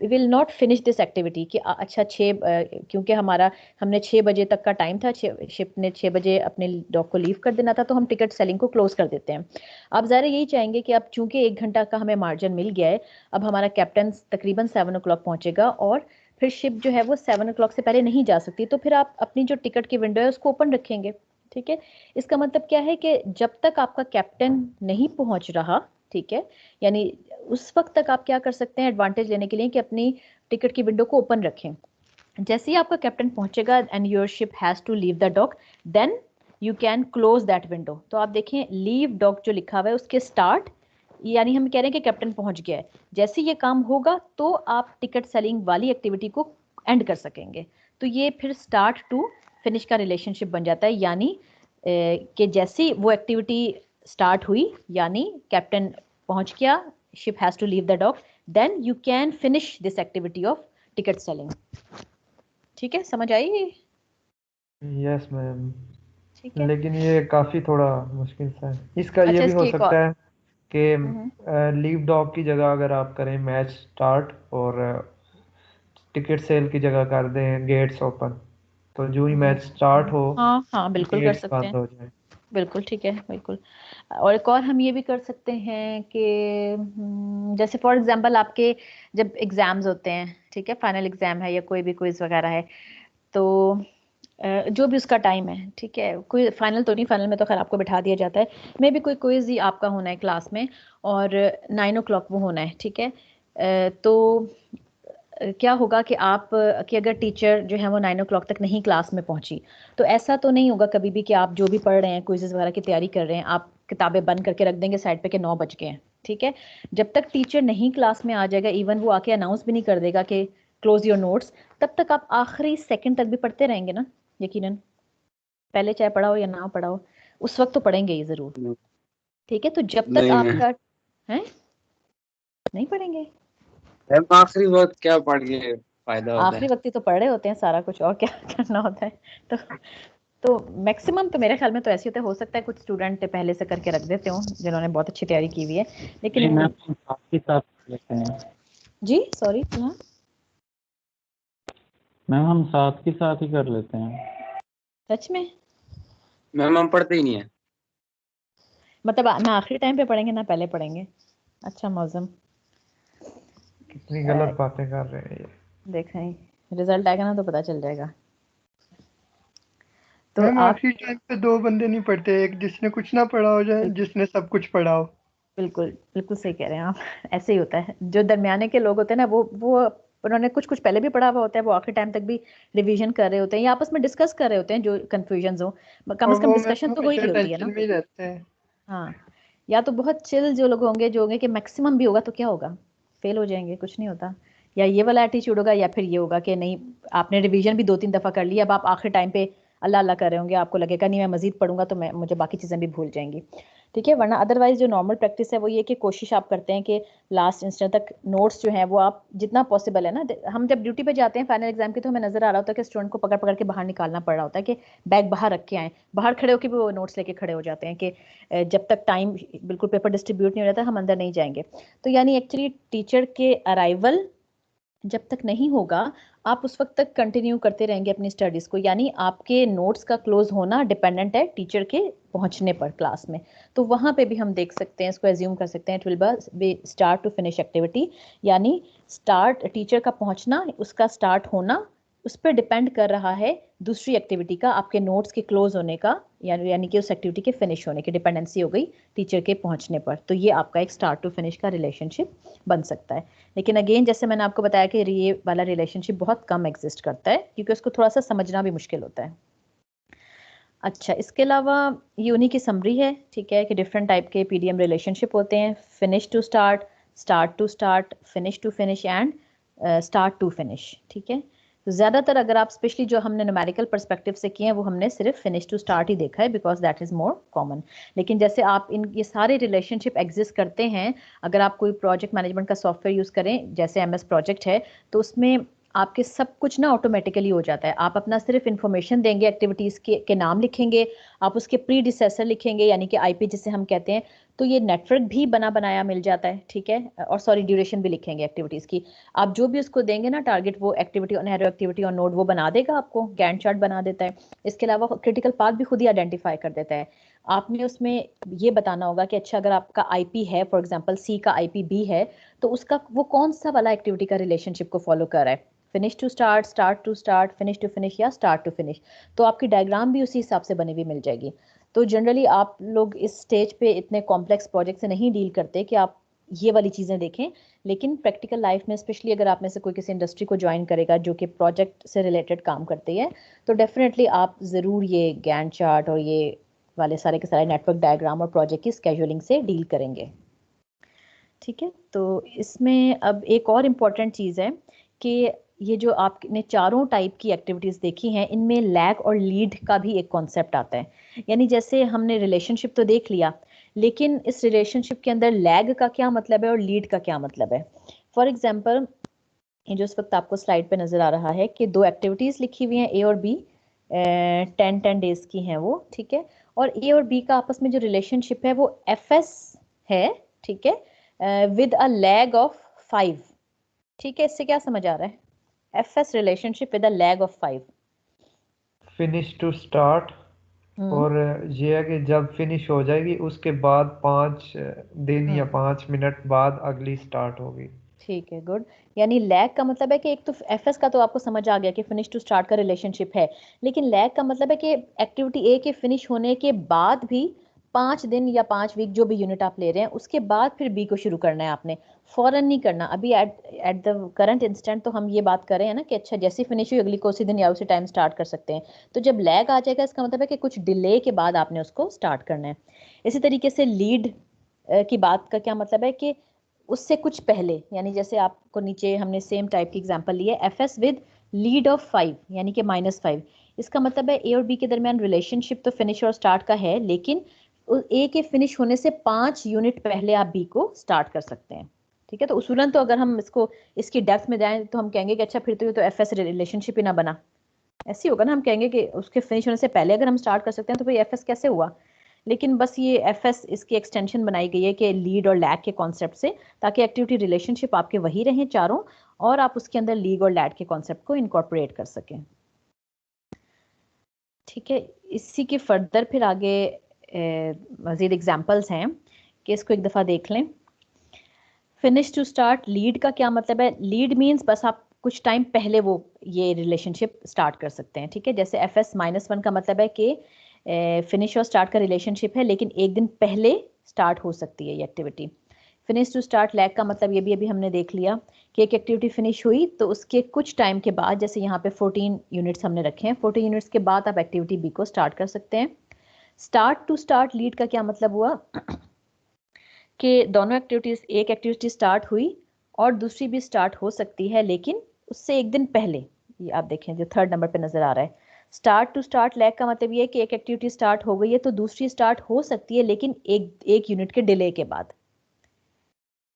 will not finish this activity कि अच्छा क्योंकि हमने 6 बजे तक का टाइम था, शिप ने 6 बजे अपने डॉक को लीव कर देना था, तो हम टिकट सेलिंग को क्लोज कर देते हैं। आप ज़ाहिर यही चाहेंगे कि अब चूंकि 1 घंटा का हमें मार्जिन मिल गया है, अब हमारा कैप्टन तकरीबन 7 o'clock पहुंचेगा और फिर शिप जो है वो 7 o'clock से पहले नहीं जा सकती, तो फिर आप अपनी जो टिकट की विंडो है उसको ओपन रखेंगे। ठीक है, इसका मतलब क्या है कि जब तक आपका कैप्टन नहीं पहुंच रहा, ठीक है, यानी उस वक्त तक आप क्या कर सकते हैं एडवांटेज लेने के लिए कि अपनी टिकट की विंडो को ओपन रखें। जैसे ही आपका कैप्टन पहुंचेगा and your ship has to leave the dock, then you can close that window. तो आप देखें लीव डॉग जो लिखा हुआ है उसके स्टार्ट, यानी हम कह रहे हैं कि कैप्टन पहुंच गया है, जैसे ये काम होगा तो आप टिकट सेलिंग वाली एक्टिविटी को एंड कर सकेंगे। तो ये फिर स्टार्ट टू फिनिश का रिलेशनशिप बन जाता है, यानी कि जैसी वो एक्टिविटी स्टार्ट हुई यानी कैप्टन पहुंच गया, ship has to leave the dock, then you can finish this activity of ticket selling. ठीक है, समझ आई? यस मैम, ठीक है। लेकिन ये काफी थोड़ा मुश्किल सा है। इसका ये अच्छा, भी हो इसकी एक और। सकता है कि लीव डॉग की जगह अगर आप करें मैच स्टार्ट और टिकट सेल की जगह कर दें गेट्स ओपन, तो जो ही मैच स्टार्ट हो हाँ हाँ, बिल्कुल कर गेट्स सकते बंद हैं, हो जाए। बिल्कुल ठीक है, बिल्कुल। और एक और हम ये भी कर सकते हैं कि जैसे फॉर एग्जांपल आपके जब एग्जाम्स होते हैं, ठीक है, फाइनल एग्जाम है या कोई भी क्विज वगैरह है, तो जो भी उसका टाइम है, ठीक है, कोई फाइनल तो नहीं, फाइनल में तो खैर आपको बिठा दिया जाता है, मे भी कोई क्विज ही आपका होना है क्लास में और 9 o'clock वो होना है, ठीक है। तो क्या होगा कि आप कि अगर टीचर जो है वो 9 o'clock तक नहीं क्लास में पहुंची, तो ऐसा तो नहीं होगा कभी भी कि आप जो भी पढ़ रहे हैं, क्विज़ेस वगैरह की तैयारी कर रहे हैं, आप किताबें बंद करके रख देंगे साइड पे कि 9 बज गए हैं, ठीक है। जब तक टीचर नहीं क्लास में आ जाएगा, इवन वो आके अनाउंस भी नहीं कर देगा कि क्लोज योर नोट्स, तब तक आप आखिरी सेकंड तक भी पढ़ते रहेंगे ना, यकीनन। पहले चाहे पढ़ा हो या ना पढ़ा हो, उस वक्त तो पढ़ेंगे ही जरूर, ठीक है। तो जब तक नहीं आपका है नहीं पढ़ेंगे, मैम, आखिरी वक्त क्या पढ़ के फायदा होता आखिरी है? वक्त ही तो पढ़ रहे होते हैं सारा कुछ, और क्या करना होता है। तो तो मैक्सिमम तो मेरे ख्याल में तो ऐसे होता है, हो सकता है कुछ स्टूडेंट पहले से करके रख देते हो जिन्होंने बहुत अच्छी तैयारी की हुई है, नहीं लेकिन मैम, हम साथ ही साथ कर लेते हैं। जी सॉरी, हाँ मैम हम साथ ही कर लेते हैं। सच में, मैम हम पढ़ते ही नहीं है। मतलब ना आखिरी टाइम पे पढ़ेंगे ना पहले पढ़ेंगे। अच्छा मौसम, कितनी गलत बातें कर रहे हैं ये। देखें रिजल्ट आएगा ना तो पता चल जाएगा। तो मैम आप आखिरी टाइम पे दो बंदे नहीं पढ़ते, एक जिसने कुछ ना पढ़ा हो जाए, जिसने सब कुछ पढ़ा हो। बिल्कुल बिल्कुल सही कह रहे हैं आप। ऐसे ही होता है, जो दरमियाने के लोग होते हैं ना, वो उन्होंने कुछ कुछ पहले भी पढ़ा हुआ होता है, वो आखिरी टाइम तक भी रिवीजन कर रहे होते हैं या आपस में डिस्कस कर रहे होते हैं जो कंफ्यूजन हो, कम और से कम वो डिस्कशन मैम तो हो ही हमेशा रही होती है टेंशन ना। में ही रहते हैं। हाँ, या तो बहुत चिल जो लोग होंगे, जो होंगे कि मैक्सिमम भी होगा तो क्या होगा, फेल हो जाएंगे, कुछ नहीं होता, या ये वाला एटीट्यूड होगा, या फिर ये होगा कि नहीं, आपने रिवीजन भी 2-3 दफ़ा कर लिया, अब आप आखिरी टाइम पे अल्लाह अल्लाह कर रहे होंगे, आपको लगेगा नहीं मैं मजीद पढ़ूंगा तो मैं मुझे बाकी चीज़ें भी भूल जाएंगी, ठीक है। वरना अदरवाइज जो नॉर्मल प्रैक्टिस है वो ये कि कोशिश आप करते हैं कि लास्ट इंस्टेंट तक नोट्स जो हैं वो आप जितना पॉसिबल है ना, हम जब ड्यूटी पे जाते हैं फाइनल एग्जाम की, तो हमें नजर आ रहा होता है कि स्टूडेंट को पकड़ पकड़ के बाहर निकालना पड़ रहा होता है कि बैग बाहर रख के आए, बाहर खड़े होकर भी वो नोट्स लेके खड़े हो जाते हैं कि जब तक टाइम बिल्कुल पेपर डिस्ट्रीब्यूट नहीं हो जाता हम अंदर नहीं जाएंगे। तो यानी एक्चुअली टीचर के अराइवल जब तक नहीं होगा, आप उस वक्त तक कंटिन्यू करते रहेंगे अपनी स्टडीज को, यानी आपके नोट्स का क्लोज होना डिपेंडेंट है टीचर के पहुंचने पर क्लास में। तो वहां पे भी हम देख सकते हैं, इसको एज्यूम कर सकते हैं, it will be start to finish activity, यानी स्टार्ट टीचर का पहुंचना, उसका स्टार्ट होना उस पर डिपेंड कर रहा है दूसरी एक्टिविटी का, आपके नोट्स के क्लोज होने का, यानी कि उस एक्टिविटी के फिनिश होने की डिपेंडेंसी हो गई टीचर के पहुंचने पर। तो ये आपका एक स्टार्ट टू फिनिश का रिलेशनशिप बन सकता है। लेकिन अगेन जैसे मैंने आपको बताया कि ये वाला रिलेशनशिप बहुत कम एग्जिस्ट करता है, क्योंकि उसको थोड़ा सा समझना भी मुश्किल होता है। अच्छा, इसके अलावा ये उन्हीं की समरी है, ठीक है, कि डिफरेंट टाइप के पीडीएम रिलेशनशिप होते हैं, finish to start, start to start, finish to finish and start to finish, ठीक है। तो ज़्यादातर अगर आप स्पेशली जो हमने न्यूमेरिकल पर्सपेक्टिव से किए हैं वो हमने सिर्फ फिनिश टू स्टार्ट ही देखा है, because that is more common. लेकिन जैसे आप इन ये सारे रिलेशनशिप एग्जिस्ट करते हैं, अगर आप कोई प्रोजेक्ट मैनेजमेंट का सॉफ्टवेयर यूज़ करें जैसे एमएस प्रोजेक्ट है, तो उसमें आपके सब कुछ ना ऑटोमेटिकली हो जाता है, आप अपना सिर्फ इन्फॉर्मेशन देंगे, एक्टिविटीज़ के नाम लिखेंगे, आप उसके प्रीडिसेसर लिखेंगे यानी कि आईपी जिसे हम कहते हैं, तो ये नेटवर्क भी बना बनाया मिल जाता है, ठीक है। और सॉरी, ड्यूरेशन भी लिखेंगे एक्टिविटीज़ की, आप जो भी उसको देंगे ना टारगेट, वो activity on arrow activity on node वो बना देगा, आपको गैंट चार्ट बना देता है। इसके अलावा क्रिटिकल पाथ भी खुद ही आइडेंटिफाई कर देता है। आपने उसमें ये बताना होगा कि अच्छा अगर आपका आईपी है, फॉर एग्जांपल सी का आईपी बी है, तो उसका वो कौन सा वाला एक्टिविटी का रिलेशनशिप को फॉलो कर रहा है, finish to start, start to start, finish to finish या स्टार्ट टू फिनिश। तो आपकी डायग्राम भी उसी हिसाब से बनी हुई मिल जाएगी। तो जनरली आप लोग इस स्टेज पे इतने कॉम्प्लेक्स प्रोजेक्ट से नहीं डील करते कि आप ये वाली चीज़ें देखें। लेकिन प्रैक्टिकल लाइफ में स्पेशली अगर आप में से कोई किसी इंडस्ट्री को ज्वाइन करेगा जो कि प्रोजेक्ट से रिलेटेड काम करती है, तो डेफिनेटली आप ज़रूर ये गैंट चार्ट और ये वाले सारे के सारे नेटवर्क डायग्राम और प्रोजेक्ट की स्केड्यूलिंग से डील करेंगे। ठीक है, तो इसमें अब एक और इम्पॉर्टेंट चीज़ है कि ये जो आपने चारों टाइप की एक्टिविटीज़ देखी हैं, इनमें लैग और लीड का भी एक कॉन्सेप्ट आता है। यानी जैसे हमने रिलेशनशिप तो देख लिया, लेकिन इस रिलेशनशिप के अंदर लैग का क्या मतलब है और लीड का क्या मतलब है। फॉर एग्जांपल, ये जो इस वक्त आपको स्लाइड पे नज़र आ रहा है कि दो एक्टिविटीज़ लिखी हुई हैं ए और बी, 10 डेज की हैं वो, ठीक है। और ए और बी का आपस में जो रिलेशनशिप है वो FS है, ठीक है, विद अ लैग ऑफ 5। ठीक है, इससे क्या समझ आ रहा है? FS relationship with a lag of 5। Finish to start, और ये है कि जब फिनिश हो जाएगी उसके बाद 5 दिन या 5 मिनट बाद अगली स्टार्ट होगी। ठीक है, गुड। यानी लैग का मतलब है कि एक तो FS का तो आपको समझ आ गया कि फिनिश टू स्टार्ट का रिलेशनशिप है, लेकिन लैग का मतलब है कि एक्टिविटी ए के फिनिश होने के बाद भी 5 दिन या 5 वीक जो भी यूनिट आप ले रहे हैं उसके बाद फिर बी को शुरू करना है आपने, फौरन नहीं करना। अभी एट द करंट इंस्टेंट तो हम ये बात कर रहे हैं ना कि अच्छा जैसी फिनिश हुई अगली को उसी दिन या उसी टाइम स्टार्ट कर सकते हैं। तो जब लैग आ जाएगा इसका मतलब है कि कुछ डिले के बाद आपने उसको स्टार्ट करना है। इसी तरीके से लीड की बात का क्या मतलब है कि उससे कुछ पहले, यानी जैसे आपको नीचे हमने सेम टाइप की एग्जांपल ली है, FS विद लीड ऑफ 5 यानी कि -5। इसका मतलब है ए और बी के दरमियान रिलेशनशिप तो फिनिश और स्टार्ट का है, लेकिन ए के फिनिश होने से 5 यूनिट पहले आप बी को स्टार्ट कर सकते हैं। ठीक है, तो उसूलन तो अगर हम इसको इसकी डेप्थ में जाएं तो हम कहेंगे कि अच्छा फिर तो ये तो FS रिलेशनशिप ही ना बना। ऐसे होगा ना, हम कहेंगे कि उसके फिनिश होने से पहले अगर हम स्टार्ट कर सकते हैं तो भाई FS कैसे हुआ। लेकिन बस ये FS इसकी एक्सटेंशन बनाई गई है कि लीड और लैग के कॉन्सेप्ट से, ताकि एक्टिविटी रिलेशनशिप आपके वही रहें चारों, और आप उसके अंदर लीग और लैग के कॉन्सेप्ट को इनकॉर्पोरेट कर सकें। ठीक है, इसी के फर्दर फिर आगे मजीद एग्जांपल्स हैं कि इसको एक दफ़ा देख लें। फिनिश टू स्टार्ट, लीड का क्या मतलब है? लीड मीन्स बस आप कुछ टाइम पहले वो ये रिलेशनशिप स्टार्ट कर सकते हैं। ठीक है, जैसे FS -1 का मतलब है कि फिनिश और स्टार्ट का रिलेशनशिप है, लेकिन एक दिन पहले स्टार्ट हो सकती है ये activity. Finish to start lag का मतलब ये भी अभी हमने देख लिया कि एक एक्टिविटी फिनिश हुई तो उसके कुछ टाइम के बाद, जैसे यहाँ पे 14 यूनिट्स हमने रखे हैं, 14 यूनिट्स के बाद आप एक्टिविटी बी को स्टार्ट कर सकते हैं। स्टार्ट टू स्टार्ट लीड का क्या मतलब हुआ कि दोनों एक्टिविटीज, एक एक्टिविटी स्टार्ट हुई और दूसरी भी स्टार्ट हो सकती है, लेकिन उससे एक दिन पहले। ये आप देखें जो 3rd नंबर पे नजर आ रहा है। स्टार्ट टू स्टार्ट लैग का मतलब ये है कि एक एक्टिविटी स्टार्ट हो गई है तो दूसरी स्टार्ट हो सकती है, लेकिन एक यूनिट के डिले के बाद।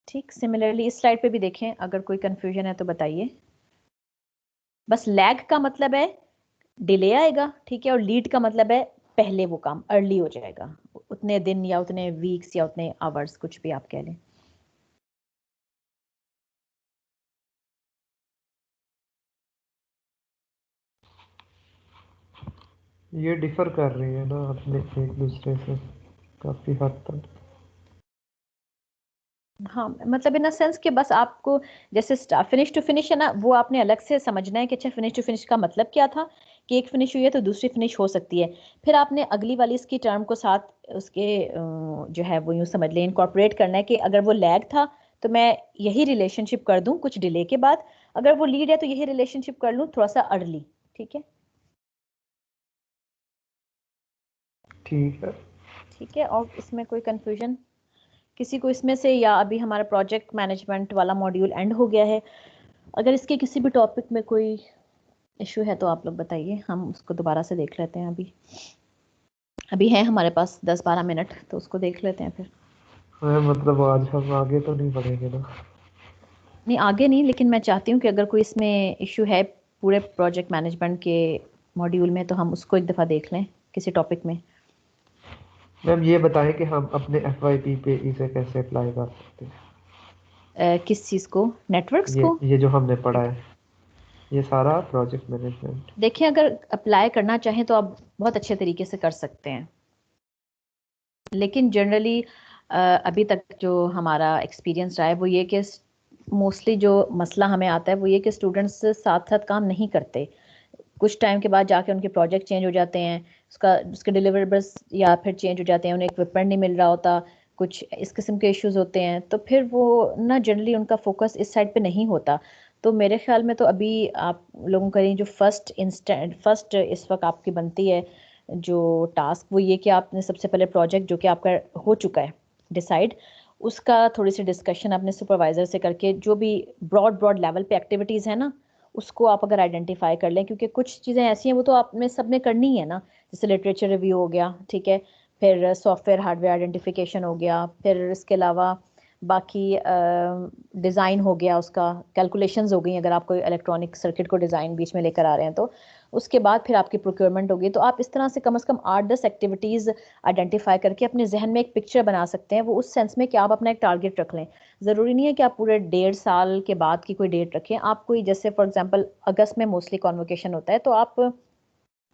ठीक, सिमिलरली इस स्लाइड पे भी देखें, अगर कोई कंफ्यूजन है तो बताइए। बस लैग का मतलब है डिले आएगा, ठीक है, और लीड का मतलब है पहले वो काम अर्ली हो जाएगा, उतने दिन या उतने वीक्स या उतने आवर्स, कुछ भी आप कह लें। ये डिफर कर रही है ना अपने एक दूसरे से काफी हद तक। हाँ, मतलब इन अ सेंस कि बस आपको जैसे फिनिश टू फिनिश है ना, वो आपने अलग से समझना है कि अच्छा फिनिश टू फिनिश का मतलब क्या था, कि एक फिनिश हुई है तो दूसरी फिनिश हो सकती है। फिर आपने अगली वाली इसकी टर्म को साथ उसके जो है वो यूँ समझ लें, इनकॉर्पोरेट करना है कि अगर वो लैग था तो मैं यही रिलेशनशिप कर दूं कुछ डिले के बाद, अगर वो लीड है तो यही रिलेशनशिप कर लूँ थोड़ा सा अर्ली। ठीक है, ठीक है। ठीक है, और इसमें कोई कंफ्यूजन किसी को इसमें से, या अभी हमारा प्रोजेक्ट मैनेजमेंट वाला मॉड्यूल एंड हो गया है? अगर इसके किसी भी टॉपिक में कोई इशू है तो आप लोग बताइए, हम उसको दोबारा से देख लेते हैं। अभी है हमारे पास 10-12 मिनट, तो उसको देख लेते हैं फिर। हाँ, मतलब आज हम आगे तो नहीं बढ़ेंगे ना? नहीं आगे नहीं, लेकिन मैं चाहती हूँ कि अगर कोई इसमें इशू है पूरे प्रोजेक्ट मैनेजमेंट के मॉड्यूल में तो हम उसको एक दफ़ा देख लें किसी टॉपिक में। मैम ये बताएं कि हम अपने FYP पे इसे कैसे अप्लाई कर सकते हैं? किस चीज़ को? नेटवर्क्स को? ये जो हमने पढ़ा है, ये सारा प्रोजेक्ट मैनेजमेंट। देखिए, अगर अप्लाई करना चाहें तो आप बहुत अच्छे तरीके से कर सकते हैं, लेकिन जनरली अभी तक जो हमारा एक्सपीरियंस रहा है वो ये कि मोस्टली जो मसला हमें आता है वो ये कि स्टूडेंट्स साथ साथ काम नहीं करते। कुछ टाइम के बाद जाके उनके प्रोजेक्ट चेंज हो जाते हैं, उसके डिलीवरेबल्स या फिर चेंज हो जाते हैं, उन्हें इक्विपमेंट नहीं मिल रहा होता, कुछ इस किस्म के इश्यूज होते हैं, तो फिर वो ना जनरली उनका फोकस इस साइड पे नहीं होता। तो मेरे ख्याल में तो अभी आप लोगों का जो फर्स्ट इस वक्त आपकी बनती है जो टास्क, वो ये कि आपने सबसे पहले प्रोजेक्ट जो कि आपका हो चुका है डिसाइड, उसका थोड़ी सी डिस्कशन अपने सुपरवाइजर से करके जो भी ब्रॉड लेवल पे एक्टिविटीज़ है ना, उसको आप अगर आइडेंटिफाई कर लें, क्योंकि कुछ चीज़ें ऐसी हैं वो तो आप में सब ने करनी है ना, जैसे लिटरेचर रिव्यू हो गया, ठीक है, फिर सॉफ्टवेयर हार्डवेयर आइडेंटिफिकेशन हो गया, फिर इसके अलावा बाकी डिज़ाइन हो गया, उसका कैलकुलेशंस हो गई अगर आप कोई इलेक्ट्रॉनिक सर्किट को डिज़ाइन बीच में लेकर आ रहे हैं तो। उसके बाद फिर आपकी प्रोक्योरमेंट होगी। तो आप इस तरह से कम 8-10 एक्टिविटीज़ आइडेंटिफाई करके अपने जहन में एक पिक्चर बना सकते हैं, वो उस सेंस में कि आप अपना एक टारगेट रख लें। ज़रूरी नहीं है कि आप पूरे 1.5 साल के बाद की कोई डेट रखें। आप कोई जैसे फॉर एग्जांपल अगस्त में मोस्टली कॉन्वोकेशन होता है, तो आप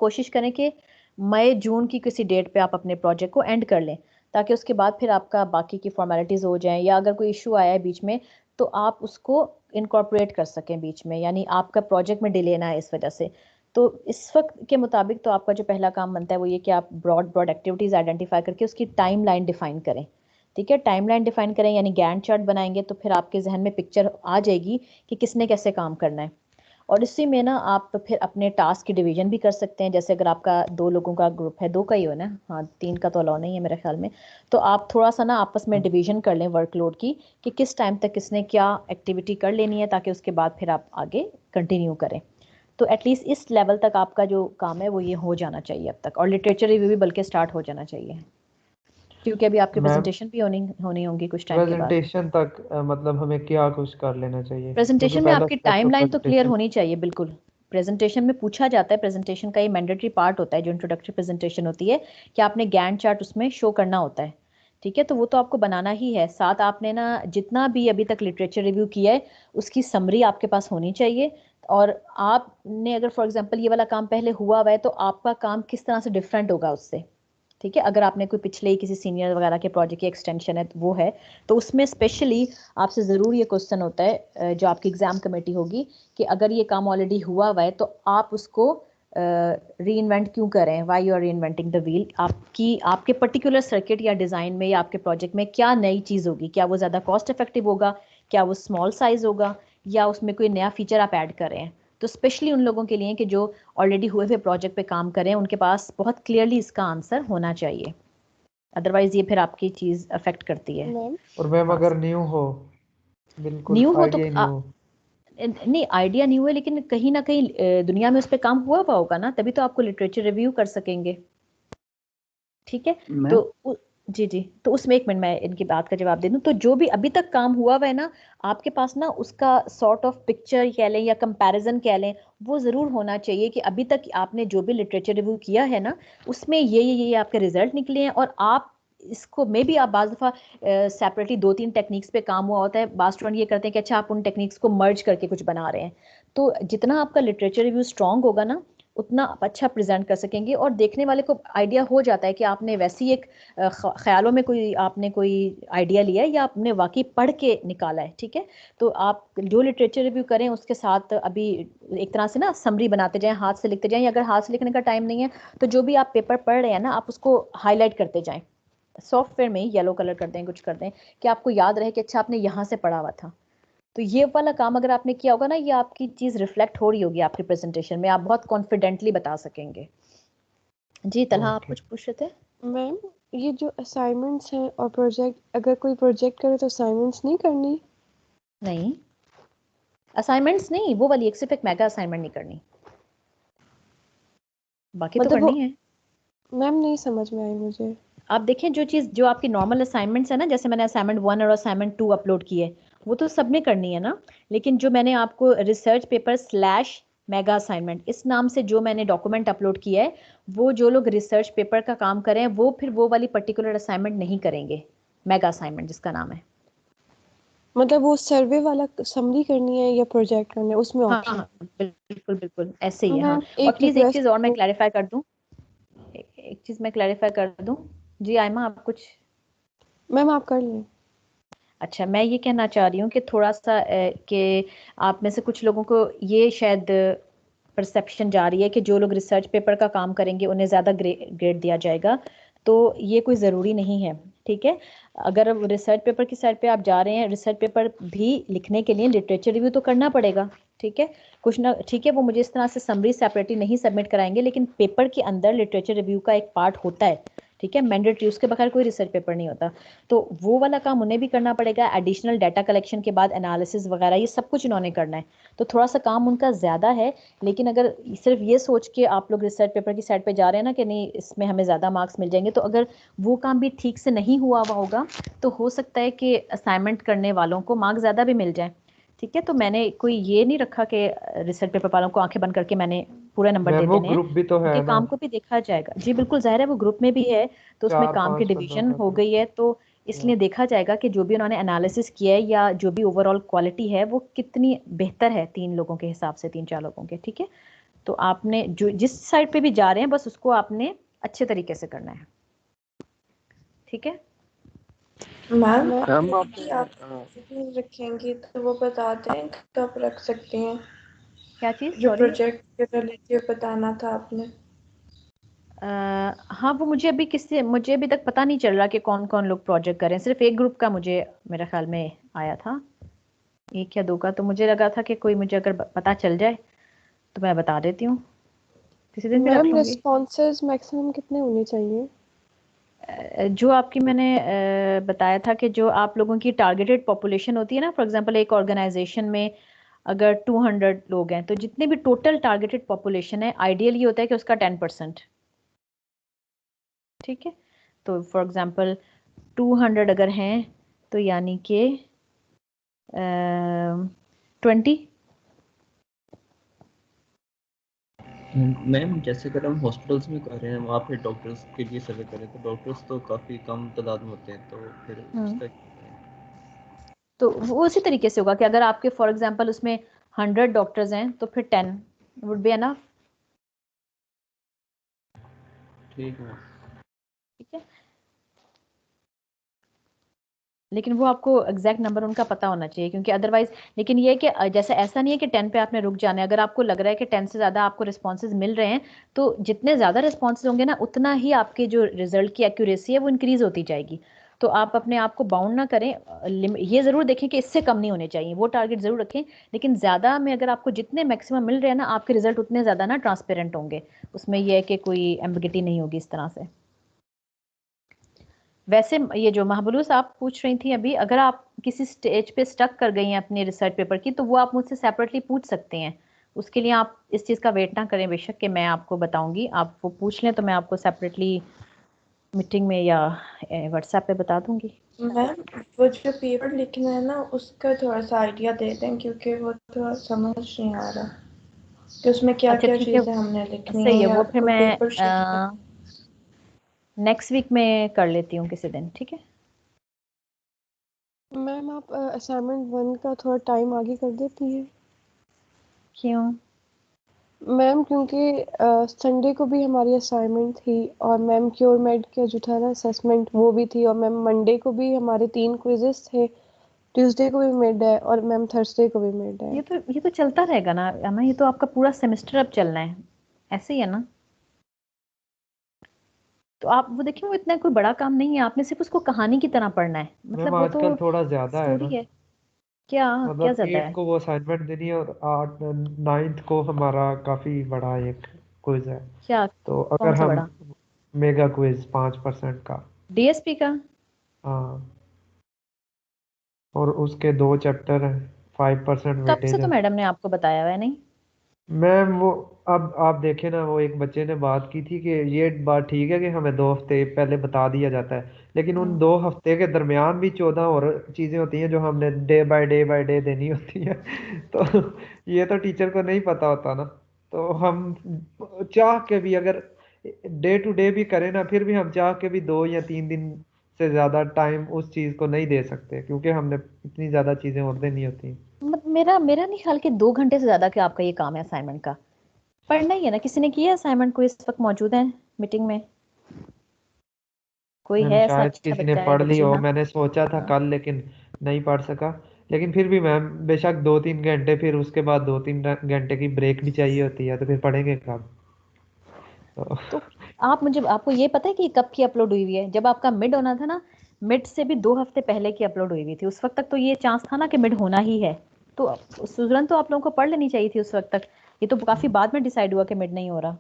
कोशिश करें कि मई जून की किसी डेट पे आप अपने प्रोजेक्ट को एंड कर लें, ताकि उसके बाद फिर आपका बाकी की फॉर्मेलिटीज़ हो जाएं, या अगर कोई इशू आया है बीच में तो आप उसको इनकॉर्पोरेट कर सकें बीच में, यानी आपका प्रोजेक्ट में डिले ना है इस वजह से। तो इस वक्त के मुताबिक तो आपका जो पहला काम बनता है वो ये कि आप ब्रॉड एक्टिविटीज़ आइडेंटिफाई करके उसकी टाइमलाइन डिफाइन करें। ठीक है, टाइमलाइन डिफाइन करें यानी गैंट चार्ट बनाएंगे, तो फिर आपके जहन में पिक्चर आ जाएगी कि किसने कैसे काम करना है। और इसी में ना आप फिर अपने टास्क की डिवीजन भी कर सकते हैं। जैसे अगर आपका 2 लोगों का ग्रुप है, 2 का ही हो ना, हाँ 3 का तो अलाउ नहीं है मेरे ख्याल में, तो आप थोड़ा सा ना आपस में डिवीजन कर लें वर्कलोड की, कि किस टाइम तक किसने क्या एक्टिविटी कर लेनी है, ताकि उसके बाद फिर आप आगे कंटिन्यू करें। तो एटलीस्ट इस लेवल तक आपका जो काम है वो ये हो जाना चाहिए अब तक, और लिटरेचर रिव्यू भी बल्कि स्टार्ट हो जाना चाहिए, क्योंकि अभी आपकी मैम प्रेजेंटेशन भी होनी होंगी कुछ टाइम के बाद। प्रेजेंटेशन तक मतलब हमें क्या कुछ कर लेना चाहिए, क्योंकि प्रेजेंटेशन में पहला आपकी स्टेप तो टाइमलाइन तो क्लियर प्रेजेंटेशन। होनी चाहिए बिल्कुल। प्रेजेंटेशन में पूछा जाता है, प्रेजेंटेशन का ये मैंडेटरी पार्ट होता है जो इंट्रोडक्टरी प्रेजेंटेशन होती है, कि आपने गैंट चार्ट उसमें शो करना होता है। ठीक है, तो वो तो आपको बनाना ही है। साथ आपने ना जितना भी अभी तक लिटरेचर रिव्यू किया है उसकी समरी आपके पास होनी चाहिए। और आपने अगर फॉर एग्जांपल ये वाला काम पहले हुआ हुआ है तो आपका काम किस तरह से डिफरेंट होगा उससे। ठीक है, अगर आपने कोई पिछले ही किसी सीनियर वगैरह के प्रोजेक्ट की एक्सटेंशन है वो है, तो उसमें स्पेशली आपसे ज़रूर ये क्वेश्चन होता है जो आपकी एग्जाम कमेटी होगी, कि अगर ये काम ऑलरेडी हुआ हुआ है तो आप उसको री इन्वेंट क्यों करें, वाई यू आर री इन्वेंटिंग द व्हील। आपके पर्टिकुलर सर्किट या डिज़ाइन में या आपके प्रोजेक्ट में क्या नई चीज़ होगी, क्या वो ज़्यादा कॉस्ट इफेक्टिव होगा, क्या वो स्मॉल साइज होगा, या उसमें कोई नया फीचर आप ऐड कर रहे हैं। तो स्पेशली उन लोगों के लिए कि जो ऑलरेडी हुए हुए प्रोजेक्ट पे काम करें, उनके पास बहुत क्लियरली इसका आंसर होना चाहिए, अदरवाइज ये फिर आपकी चीज़ अफेक्ट करती है। मैम और मैम हाँ, अगर न्यू हो, बिल्कुल न्यू हो तो आइडिया न्यू हो। नहीं, आइडिया न्यू है लेकिन कहीं ना कहीं दुनिया में उस पर काम हुआ हुआ होगा ना, तभी तो आपको लिटरेचर रिव्यू कर सकेंगे। ठीक है, तो जी जी, तो उसमें एक मिनट मैं इनकी बात का जवाब दे दूं। तो जो भी अभी तक काम हुआ हुआ है ना, आपके पास ना उसका सॉर्ट ऑफ पिक्चर कह लें या कंपैरिजन कह लें, वो जरूर होना चाहिए कि अभी तक आपने जो भी लिटरेचर रिव्यू किया है ना, उसमें ये आपके रिजल्ट निकले हैं। और आप इसको मे भी आप बाज़ दफ़ा सेपरेटली 2-3 टेक्निक्स पे काम हुआ होता है, बाज़ स्टूडेंट ये करते हैं कि अच्छा आप उन टेक्निक्स को मर्ज करके कुछ बना रहे हैं। तो जितना आपका लिटरेचर रिव्यू स्ट्रांग होगा ना, उतना आप अच्छा प्रेजेंट कर सकेंगे, और देखने वाले को आइडिया हो जाता है कि आपने वैसी एक ख्यालों में कोई आपने कोई आइडिया लिया है या आपने वाकई पढ़ के निकाला है। ठीक है, तो आप जो लिटरेचर रिव्यू करें उसके साथ अभी एक तरह से ना समरी बनाते जाएं, हाथ से लिखते जाएं, या अगर हाथ से लिखने का टाइम नहीं है तो जो भी आप पेपर पढ़ रहे हैं ना, आप उसको हाईलाइट करते जाएं, सॉफ्टवेयर में ही येलो कलर कर दें, कुछ कर दें कि आपको याद रहे कि अच्छा आपने यहाँ से पढ़ा हुआ था। तो ये वाला काम अगर आपने किया होगा ना, ये आपकी चीज़ रिफ्लेक्ट हो रही होगी आपकी प्रेजेंटेशन में, आप बहुत कॉन्फिडेंटली बता सकेंगे। जी तलहा, आप कुछ पूछ रहे थे? मैम ये जो असाइनमेंट्स हैं और प्रोजेक्ट, अगर कोई प्रोजेक्ट करे तो असाइनमेंट्स नहीं करनी? नहीं, असाइनमेंट्स नहीं, वो वाली सिर्फ एक मेगा असाइनमेंट नहीं करनी, बाकी तो मतलब करनी है। मैम नहीं समझ में आई मुझे। आप देखें जो चीज़ जो आपकी नॉर्मल असाइनमेंट्स है ना, जैसे मैंने असाइनमेंट 1 और असाइनमेंट 2 अपलोड किए, वो तो सबने करनी है ना। लेकिन जो मैंने आपको रिसर्च पेपर / मेगा असाइनमेंट इस नाम से जो मैंने डॉक्यूमेंट अपलोड किया है, वो जो लोग रिसर्च पेपर का काम करें वो फिर वो वाली पर्टिकुलर असाइनमेंट नहीं करेंगे, मेगा असाइनमेंट जिसका नाम है। मतलब वो सर्वे वाला समरी करनी है या प्रोजेक्ट करना है, उसमें हाँ ऑप्शन? हाँ, बिल्कुल बिल्कुल ऐसे ही है। हाँ, मैम और एक प्लीज़ एक चीज़ और मैं रिक्वेस्ट। क्लैरिफाई कर दूं, एक चीज़ मैं क्लैरिफाई कर दूं। जी आयमा, आप कुछ? मैम आप कर लें। अच्छा, मैं ये कहना चाह रही हूँ कि थोड़ा सा कि आप में से कुछ लोगों को ये शायद परसेप्शन जा रही है कि जो लोग रिसर्च पेपर का काम करेंगे उन्हें ज़्यादा ग्रेड दिया जाएगा, तो ये कोई ज़रूरी नहीं है। ठीक है। अगर रिसर्च पेपर की साइड पे आप जा रहे हैं, रिसर्च पेपर भी लिखने के लिए लिटरेचर रिव्यू तो करना पड़ेगा, ठीक है। कुछ ना, ठीक है, वो मुझे इस तरह से समरी सेपरेटली नहीं सबमिट कराएंगे, लेकिन पेपर के अंदर लिटरेचर रिव्यू का एक पार्ट होता है, ठीक है, मैंडेटरी, उसके बगैर कोई रिसर्च पेपर नहीं होता। तो वो वाला काम उन्हें भी करना पड़ेगा। एडिशनल डाटा कलेक्शन के बाद एनालिसिस वगैरह ये सब कुछ इन्होंने करना है। तो थोड़ा सा काम उनका ज़्यादा है, लेकिन अगर सिर्फ ये सोच के आप लोग रिसर्च पेपर की साइड पे जा रहे हैं ना कि नहीं इसमें हमें ज़्यादा मार्क्स मिल जाएंगे, तो अगर वो काम भी ठीक से नहीं हुआ हुआ होगा तो हो सकता है कि असाइनमेंट करने वालों को मार्क्स ज़्यादा भी मिल जाए, ठीक है। तो मैंने कोई ये नहीं रखा कि रिसर्च पेपर वालों को आंखें बंद करके मैंने पूरे नंबर दे मैम वो देने हैं, ग्रुप भी तो है उनके ना, काम को भी देखा जाएगा। जी बिल्कुल, जाहिर है वो ग्रुप में भी है, तो उसमें काम की 4-5 बंदों डिवीजन का हो ग्रुप। गई है, तो इसलिए देखा जाएगा कि जो भी उन्होंने एनालिसिस किया है या जो भी ओवरऑल क्वालिटी है वो कितनी बेहतर है 3 लोगों के हिसाब से, 3-4 लोगों के, ठीक है। तो आपने जो जिस साइड पे भी जा रहे हैं बस उसको आपने अच्छे तरीके से करना है, ठीक है। मैम मैम कि आप मीटिंग रखेंगी तो वो बता दें कब रख सकते हैं, क्या चीज़, जो सॉरी। प्रोजेक्ट के रिलेटिव बताना था आपने। हाँ, वो मुझे अभी तक पता नहीं चल रहा कि कौन कौन लोग प्रोजेक्ट करें। सिर्फ एक ग्रुप का मुझे मेरे ख्याल में आया था, 1 या 2 का, तो मुझे लगा था कि कोई मुझे अगर पता चल जाए तो मैं बता देती हूँ, किसी दिन भी रख मैम लूँगी। रिस्पॉन्सेज मैक्सिमम कितने होने चाहिए? जो आपकी मैंने बताया था कि जो आप लोगों की टारगेटेड पॉपुलेशन होती है ना, फॉर एग्जांपल एक ऑर्गेनाइजेशन में अगर 200 लोग हैं तो जितने भी टोटल टारगेटेड पॉपुलेशन है आइडियल ये होता है कि उसका 10%, ठीक है। तो फॉर एग्जांपल 200 अगर हैं तो यानी कि 20। मैम जैसे अगर हम हॉस्पिटल्स में कर रहे हैं वहाँ पे डॉक्टर्स के लिए सर्वे करें तो डॉक्टर्स तो काफ़ी कम तादाद में होते हैं, तो फिर उसका तो वो उसी तरीके से होगा कि अगर आपके फॉर एग्जांपल उसमें 100 डॉक्टर्स हैं तो फिर 10 वुड बी एनफ, ठीक है। ठीक है। लेकिन वो आपको एग्जैक्ट नंबर उनका पता होना चाहिए, क्योंकि अदरवाइज, लेकिन ये है कि जैसे ऐसा नहीं है कि 10 पे आपने रुक जाना है। अगर आपको लग रहा है कि 10 से ज़्यादा आपको रिस्पॉन्सेज मिल रहे हैं तो जितने ज़्यादा रिस्पॉन्सेज होंगे ना उतना ही आपके जो रिजल्ट की एक्यूरेसी है वो इंक्रीज होती जाएगी। तो आप अपने आप को बाउंड ना करें, ये ज़रूर देखें कि इससे कम नहीं होने चाहिए, वो टारगेट ज़रूर रखें, लेकिन ज़्यादा में अगर आपको जितने मैक्सिमम मिल रहे हैं ना आपके रिजल्ट उतने ज़्यादा ना ट्रांसपेरेंट होंगे, उसमें यह है कि कोई एम्बिगिटी नहीं होगी इस तरह से। वैसे ये जो महबूलूस आप पूछ रही थी अभी, अगर आप किसी स्टेज पे स्टक कर गई हैं अपने रिसर्च पेपर की तो वो आप मुझसे सेपरेटली पूछ सकते हैं। उसके लिए आप इस चीज़ का वेट ना करें बेशक कि मैं आपको बताऊंगी, आप वो पूछ लें तो मैं आपको सेपरेटली मीटिंग में या व्हाट्सएप पे बता दूंगी। मैम वो जो पेपर लिखना है ना उसका थोड़ा सा आइडिया दे दें, क्योंकि वो थोड़ा समझ नहीं आ रहा कि उसमें क्या अच्छा क्या ठीक है, चीज़ें हमने लिखनी सही है है, या वो फिर कोई मैं पेपर शीट। नेक्स्ट वीक में कर लेती हूँ किसी दिन, ठीक है। मैम आप असाइनमेंट 1 का थोड़ा टाइम आगे कर देती हैं? क्यों? मैम क्योंकि संडे को भी हमारी असाइनमेंट थी और मैम क्योर मेड का जो था ना असेसमेंट वो भी थी, और मैम मंडे को भी हमारे 3 क्विजेस थे, ट्यूसडे को भी मिड है और मैम थर्सडे को भी मिड है। ये तो चलता रहेगा ना अमा, ये तो आपका पूरा सेमेस्टर अब चलना है, ऐसे ही है ना। तो आप वो देखिए, वो इतना कोई बड़ा काम नहीं है, आपने सिर्फ उसको कहानी की तरह पढ़ना है, मैम मतलब वो तो आजकल थोड़ा ज्यादा है ना, स्टोरी है। क्या क्या मतलब ज्यादा 8 है? को वो असाइनमेंट देनी है और 8 9th को हमारा काफी बड़ा एक क्विज है, क्या, तो कौन अगर सा हम बड़ा? मेगा क्विज 5% का। डीएसपी का? हाँ, और उसके 2 चैप्टर हैं, 5% तब से वेटेज तो है। मैडम ने आपको बताया हुआ है नहीं? मैम वो अब आप देखें ना, वो एक बच्चे ने बात की थी कि ये बात ठीक है कि हमें 2 हफ्ते पहले बता दिया जाता है, लेकिन उन 2 हफ्ते के दरमियान भी 14 और चीजें होती हैं जो हमने डे बाय डे देनी होती है तो ये तो टीचर को नहीं पता होता ना, तो हम चाह के भी अगर डे टू डे भी करें ना फिर भी हम चाह के भी 2 या 3 दिन से ज्यादा टाइम उस चीज को नहीं दे सकते, क्योंकि हमने इतनी ज्यादा चीजें और देनी होती हैं। मेरा मेरा नहीं ख्याल कि 2 घंटे से ज्यादा क्या आपका ये काम है असाइनमेंट का, पढ़ना ही है ना। किसी ने किया असाइनमेंट, कोई इस वक्त मौजूद है मीटिंग में? कोई मैम है ऐसा शायद अच्छा किसी ने बच्चा या पढ़ ली बच्ची? हो, हाँ, मैंने सोचा था कल लेकिन नहीं पढ़ सका, लेकिन फिर भी मैम बेशक 2-3 घंटे, फिर उसके बाद 2-3 घंटे की ब्रेक भी चाहिए होती है, तो फिर पढ़ेंगे कब? तो तो आप मुझे, आपको ये पता है कि कब की अपलोड हुई हुई है? जब आपका मिड होना था ना, मिड से भी 2 हफ्ते पहले की अपलोड हुई हुई थी। उस वक्त तक तो ये चांस था ना कि मिड होना ही है, तो सुजरन तो आप लोगों को पढ़ लेनी चाहिए थी उस वक्त तक। ये तो काफी बाद में डिसाइड हुआ कि मिड नहीं हो रहा।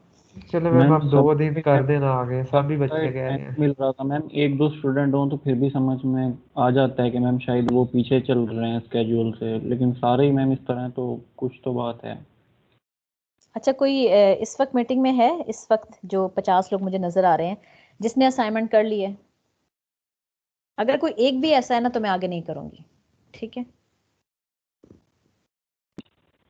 चलो मैम, मैम आप सब 2 दिन कर देना आगे, सभी बच्चे कह रहे टाइम हैं। मिल रहा था मैम, एक दो स्टूडेंट हों तो फिर भी समझ में आ जाता है कि मैम शायद वो पीछे चल रहे हैं स्केड्यूल से, लेकिन सारे ही मैम इस तरह हैं तो कुछ तो बात है। अच्छा, कोई इस वक्त मीटिंग में है इस वक्त जो 50 लोग मुझे नजर आ रहे हैं जिसने असाइनमेंट कर ली है? अगर कोई एक भी ऐसा है ना तो मैं आगे नहीं करूंगी, ठीक है?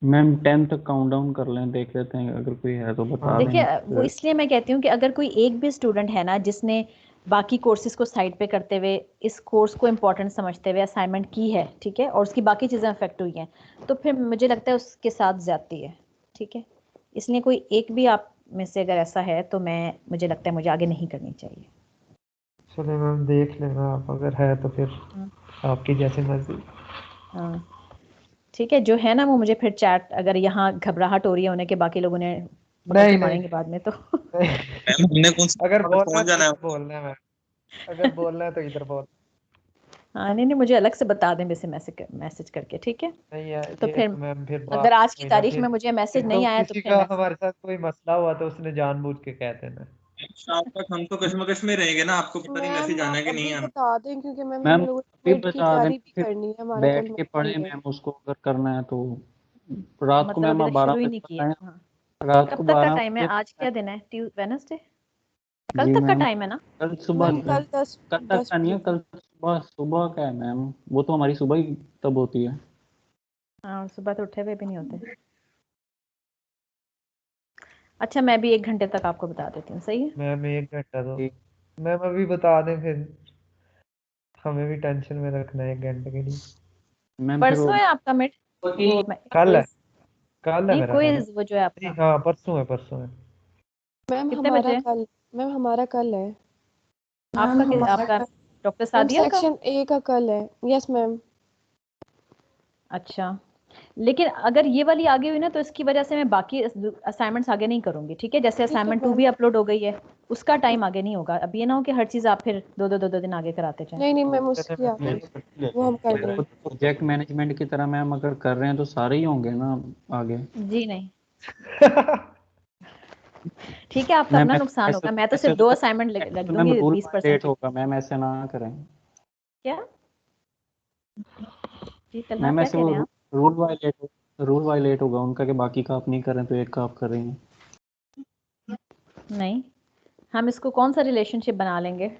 मैम 10 तक काउंट डाउन कर लें, देख लेते हैं, अगर कोई है तो बता दें। देखिए, वो इसलिए मैं कहती हूँ कि अगर कोई एक भी स्टूडेंट है ना जिसने बाकी कोर्सेज को साइड पे करते हुए इस कोर्स को इम्पोर्टेंट समझते हुए असाइनमेंट की है, ठीक है, और उसकी बाकी चीज़ें अफेक्ट हुई हैं, तो फिर मुझे लगता है उसके साथ ज्यादती है, ठीक है? इसलिए कोई एक भी आप में से अगर ऐसा है तो मुझे लगता है मुझे आगे नहीं करनी चाहिए। चलो मैम, देख लेना आप, अगर है तो फिर आपकी जैसे मर्जी। हाँ ठीक है, जो है ना वो मुझे फिर चैट, अगर यहाँ घबराहट हो रही है उन्हें कि बाकी लोगों ने पकड़ के नहीं मारेंगे नहीं बाद में तो नहीं। मैम हमने कौन सा अगर बोलना है पहुंच तो जाना है? इधर बोलना है मैम, अगर बोलना है तो इधर बोल। हाँ नहीं नहीं, मुझे अलग से बता दें वैसे मैसेज करके, ठीक है? नहीं है तो ये फिर तो मैम, फिर अगर बात आज की हुई ना तारीख फिर। में मुझे मैसेज फिर तो नहीं आया तो किसी फिर का मैं हमारे साथ कोई मसला हुआ तो उसने जानबूझ के कह देना। शाम तक हम तो कश्मकश में रहेंगे ना, आपको पता नहीं मैसेज मैम आना आप है कि नहीं अभी आना। बता दें क्योंकि मैम मैम हम लोगों अभी ने मिड की बता दें, तैयारी भी फिर करनी है, हमारा बैठ कल के मिड भी पढ़ें है। मैम उसको, अगर करना है तो। रात को मतलब मैम अभी आप तक 12 शुरू ही बजे नहीं किया। बताएं, हाँ, रात को कब तक का 12 टाइम है? बजे आज क्या बताएं। दिन है? वेडनेसडे? कल जी तक का मैम, टाइम है ना? कल सुबह मैम कल दस कल तक दस का नहीं बजे है, कल सुबह, सुबह का है मैम, वो तो हमारी सुबह ही तब होती है। हाँ, और सुबह तो उठे हुए भी नहीं होते। अच्छा, मैं भी 1 घंटे तक आपको बता देती हूँ, सही है? मैम 1 घंटा तो, जी मैम अभी बता दें, फिर हमें भी टेंशन में रखना है 1 घंटे के लिए। मैम, फिर वो परसों है आपका मिड? वो कल है, क्विज? कल है नहीं, मेरा ख्याल है। क्विज वो जो है नहीं आपका, हाँ, परसों है, परसों है। मैम कितने हमारा बजे है? कल मैम हमारा कल है। आपका डॉक्टर मैम सादिया का? सेक्शन ए का कल है। Yes ma'am. अच्छा, लेकिन अगर ये वाली आगे हुई ना तो इसकी वजह से मैं बाकी असाइनमेंट्स आगे नहीं करूंगी, ठीक है? जैसे ठीक है असाइनमेंट 2 मैम। भी अपलोड हो गई है, उसका टाइम आगे नहीं होगा। अब ये ना हो कि हर चीज आप फिर दो दिन आगे कराते जाएं। नहीं नहीं मैम, चले उसकी मैम, आगे ये कर वो हम कर वो देंगे। तो प्रोजेक्ट मैनेजमेंट की तरह मैम अगर कर रहे हैं तो सारे ही होंगे ना आगे। जी नहीं, ठीक है, आपका मैम अपना ऐसे नुकसान ऐसे होगा। मैं तो ऐसे सिर्फ तो 2 असाइनमेंट लग तो मैम दूंगी रूल 20% वायलेट की। होगा मैम, ऐसे ना करें। क्या जी तलहा, मैम क्या ऐसे कह वो रहे हैं आप? रूल वायलेट होगा उनका कि बाकी का आप नहीं कर रहे तो एक का आप कर रही हैं। नहीं, हम इसको कौन सा रिलेशनशिप बना लेंगे?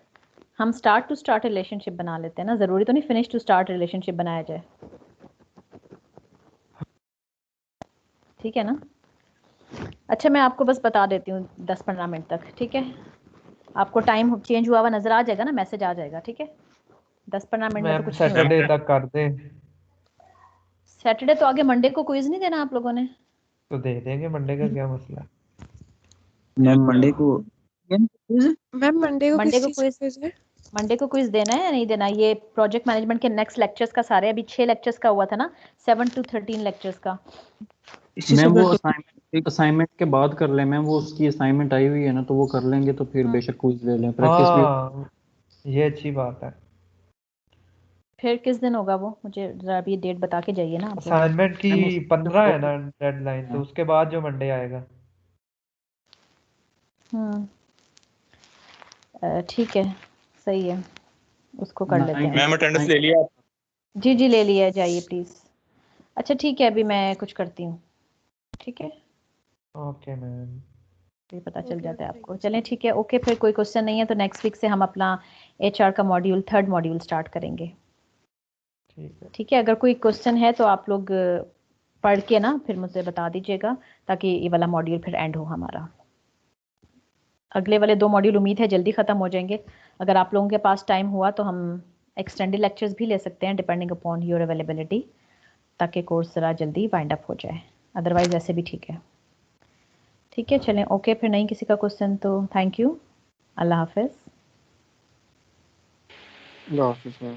हम स्टार्ट टू स्टार्ट रिलेशनशिप बना लेते हैं ना, जरूरी तो नहीं फिनिश टू स्टार्ट रिलेशनशिप बनाया जाए, ठीक है ना? अच्छा, मैं आपको बस बता देती हूँ 10-15 मिनट तक, ठीक है? आपको टाइम चेंज हुआ हुआ नजर आ जाएगा ना, मैसेज आ जाएगा, ठीक है? 10-15 मिनट में तो मैम कुछ नहीं सैटरडे होगा। तक कर दें सैटरडे तो आगे, मंडे को क्विज नहीं देना आप लोगों ने? तो दे देंगे, मंडे का क्या मसला है। मैम मंडे को मैम मंडे को मंडे किस को चीज़ का क्विज क्विज है? मंडे को क्विज देना है या नहीं देना? ये प्रोजेक्ट मैनेजमेंट के नेक्स्ट लेक्चर्स का सारे, अभी 6 लेक्चर्स का हुआ था ना, 7 to 13 लेक्चर्स का। इसी मैम वो सब्जेक्ट का असाइनमेंट के बाद कर लें मैम, वो उसकी असाइनमेंट आई हुई है ना, तो वो कर लेंगे तो फिर बेशक क्विज ले लें, प्रैक्टिस भी। हाँ, ये अच्छी बात है। फिर किस दिन होगा वो? मुझे जरा अभी डेट बता के जाइए ना आप लोग। असाइनमेंट की मैम उस 15 है ना डेडलाइन, तो उसके बाद जो मंडे आएगा। ठीक है, सही है, उसको कर लेते हैं। मैम अटेंडेंस ले लिया आप? जी जी, ले लिया, जाइए प्लीज। अच्छा ठीक है, अभी मैं कुछ करती हूँ, ठीक है? Okay ma'am. ये पता चल ओके मैम, जाता है थैंक आपको। यू। चलें ठीक है, ओके, फिर कोई क्वेश्चन नहीं है तो नेक्स्ट वीक से हम अपना HR का मॉड्यूल, 3rd मॉड्यूल स्टार्ट करेंगे, ठीक है। ठीक है? अगर कोई क्वेश्चन है तो आप लोग पढ़ के ना फिर मुझे बता दीजिएगा, ताकि ये वाला मॉड्यूल फिर एंड हो हमारा। अगले वाले 2 मॉड्यूल उम्मीद है जल्दी ख़त्म हो जाएंगे। अगर आप लोगों के पास टाइम हुआ तो हम एक्सटेंडेड लेक्चर्स भी ले सकते हैं, डिपेंडिंग अपॉन योर अवेलेबिलिटी, ताकि कोर्स ज़रा जल्दी वाइंड अप हो जाए। अदरवाइज ऐसे भी ठीक है, ठीक है? चलें, ओके, फिर नहीं किसी का क्वेश्चन तो थैंक यू, अल्लाह हाफिज़। अल्लाह हाफिज़ मैम।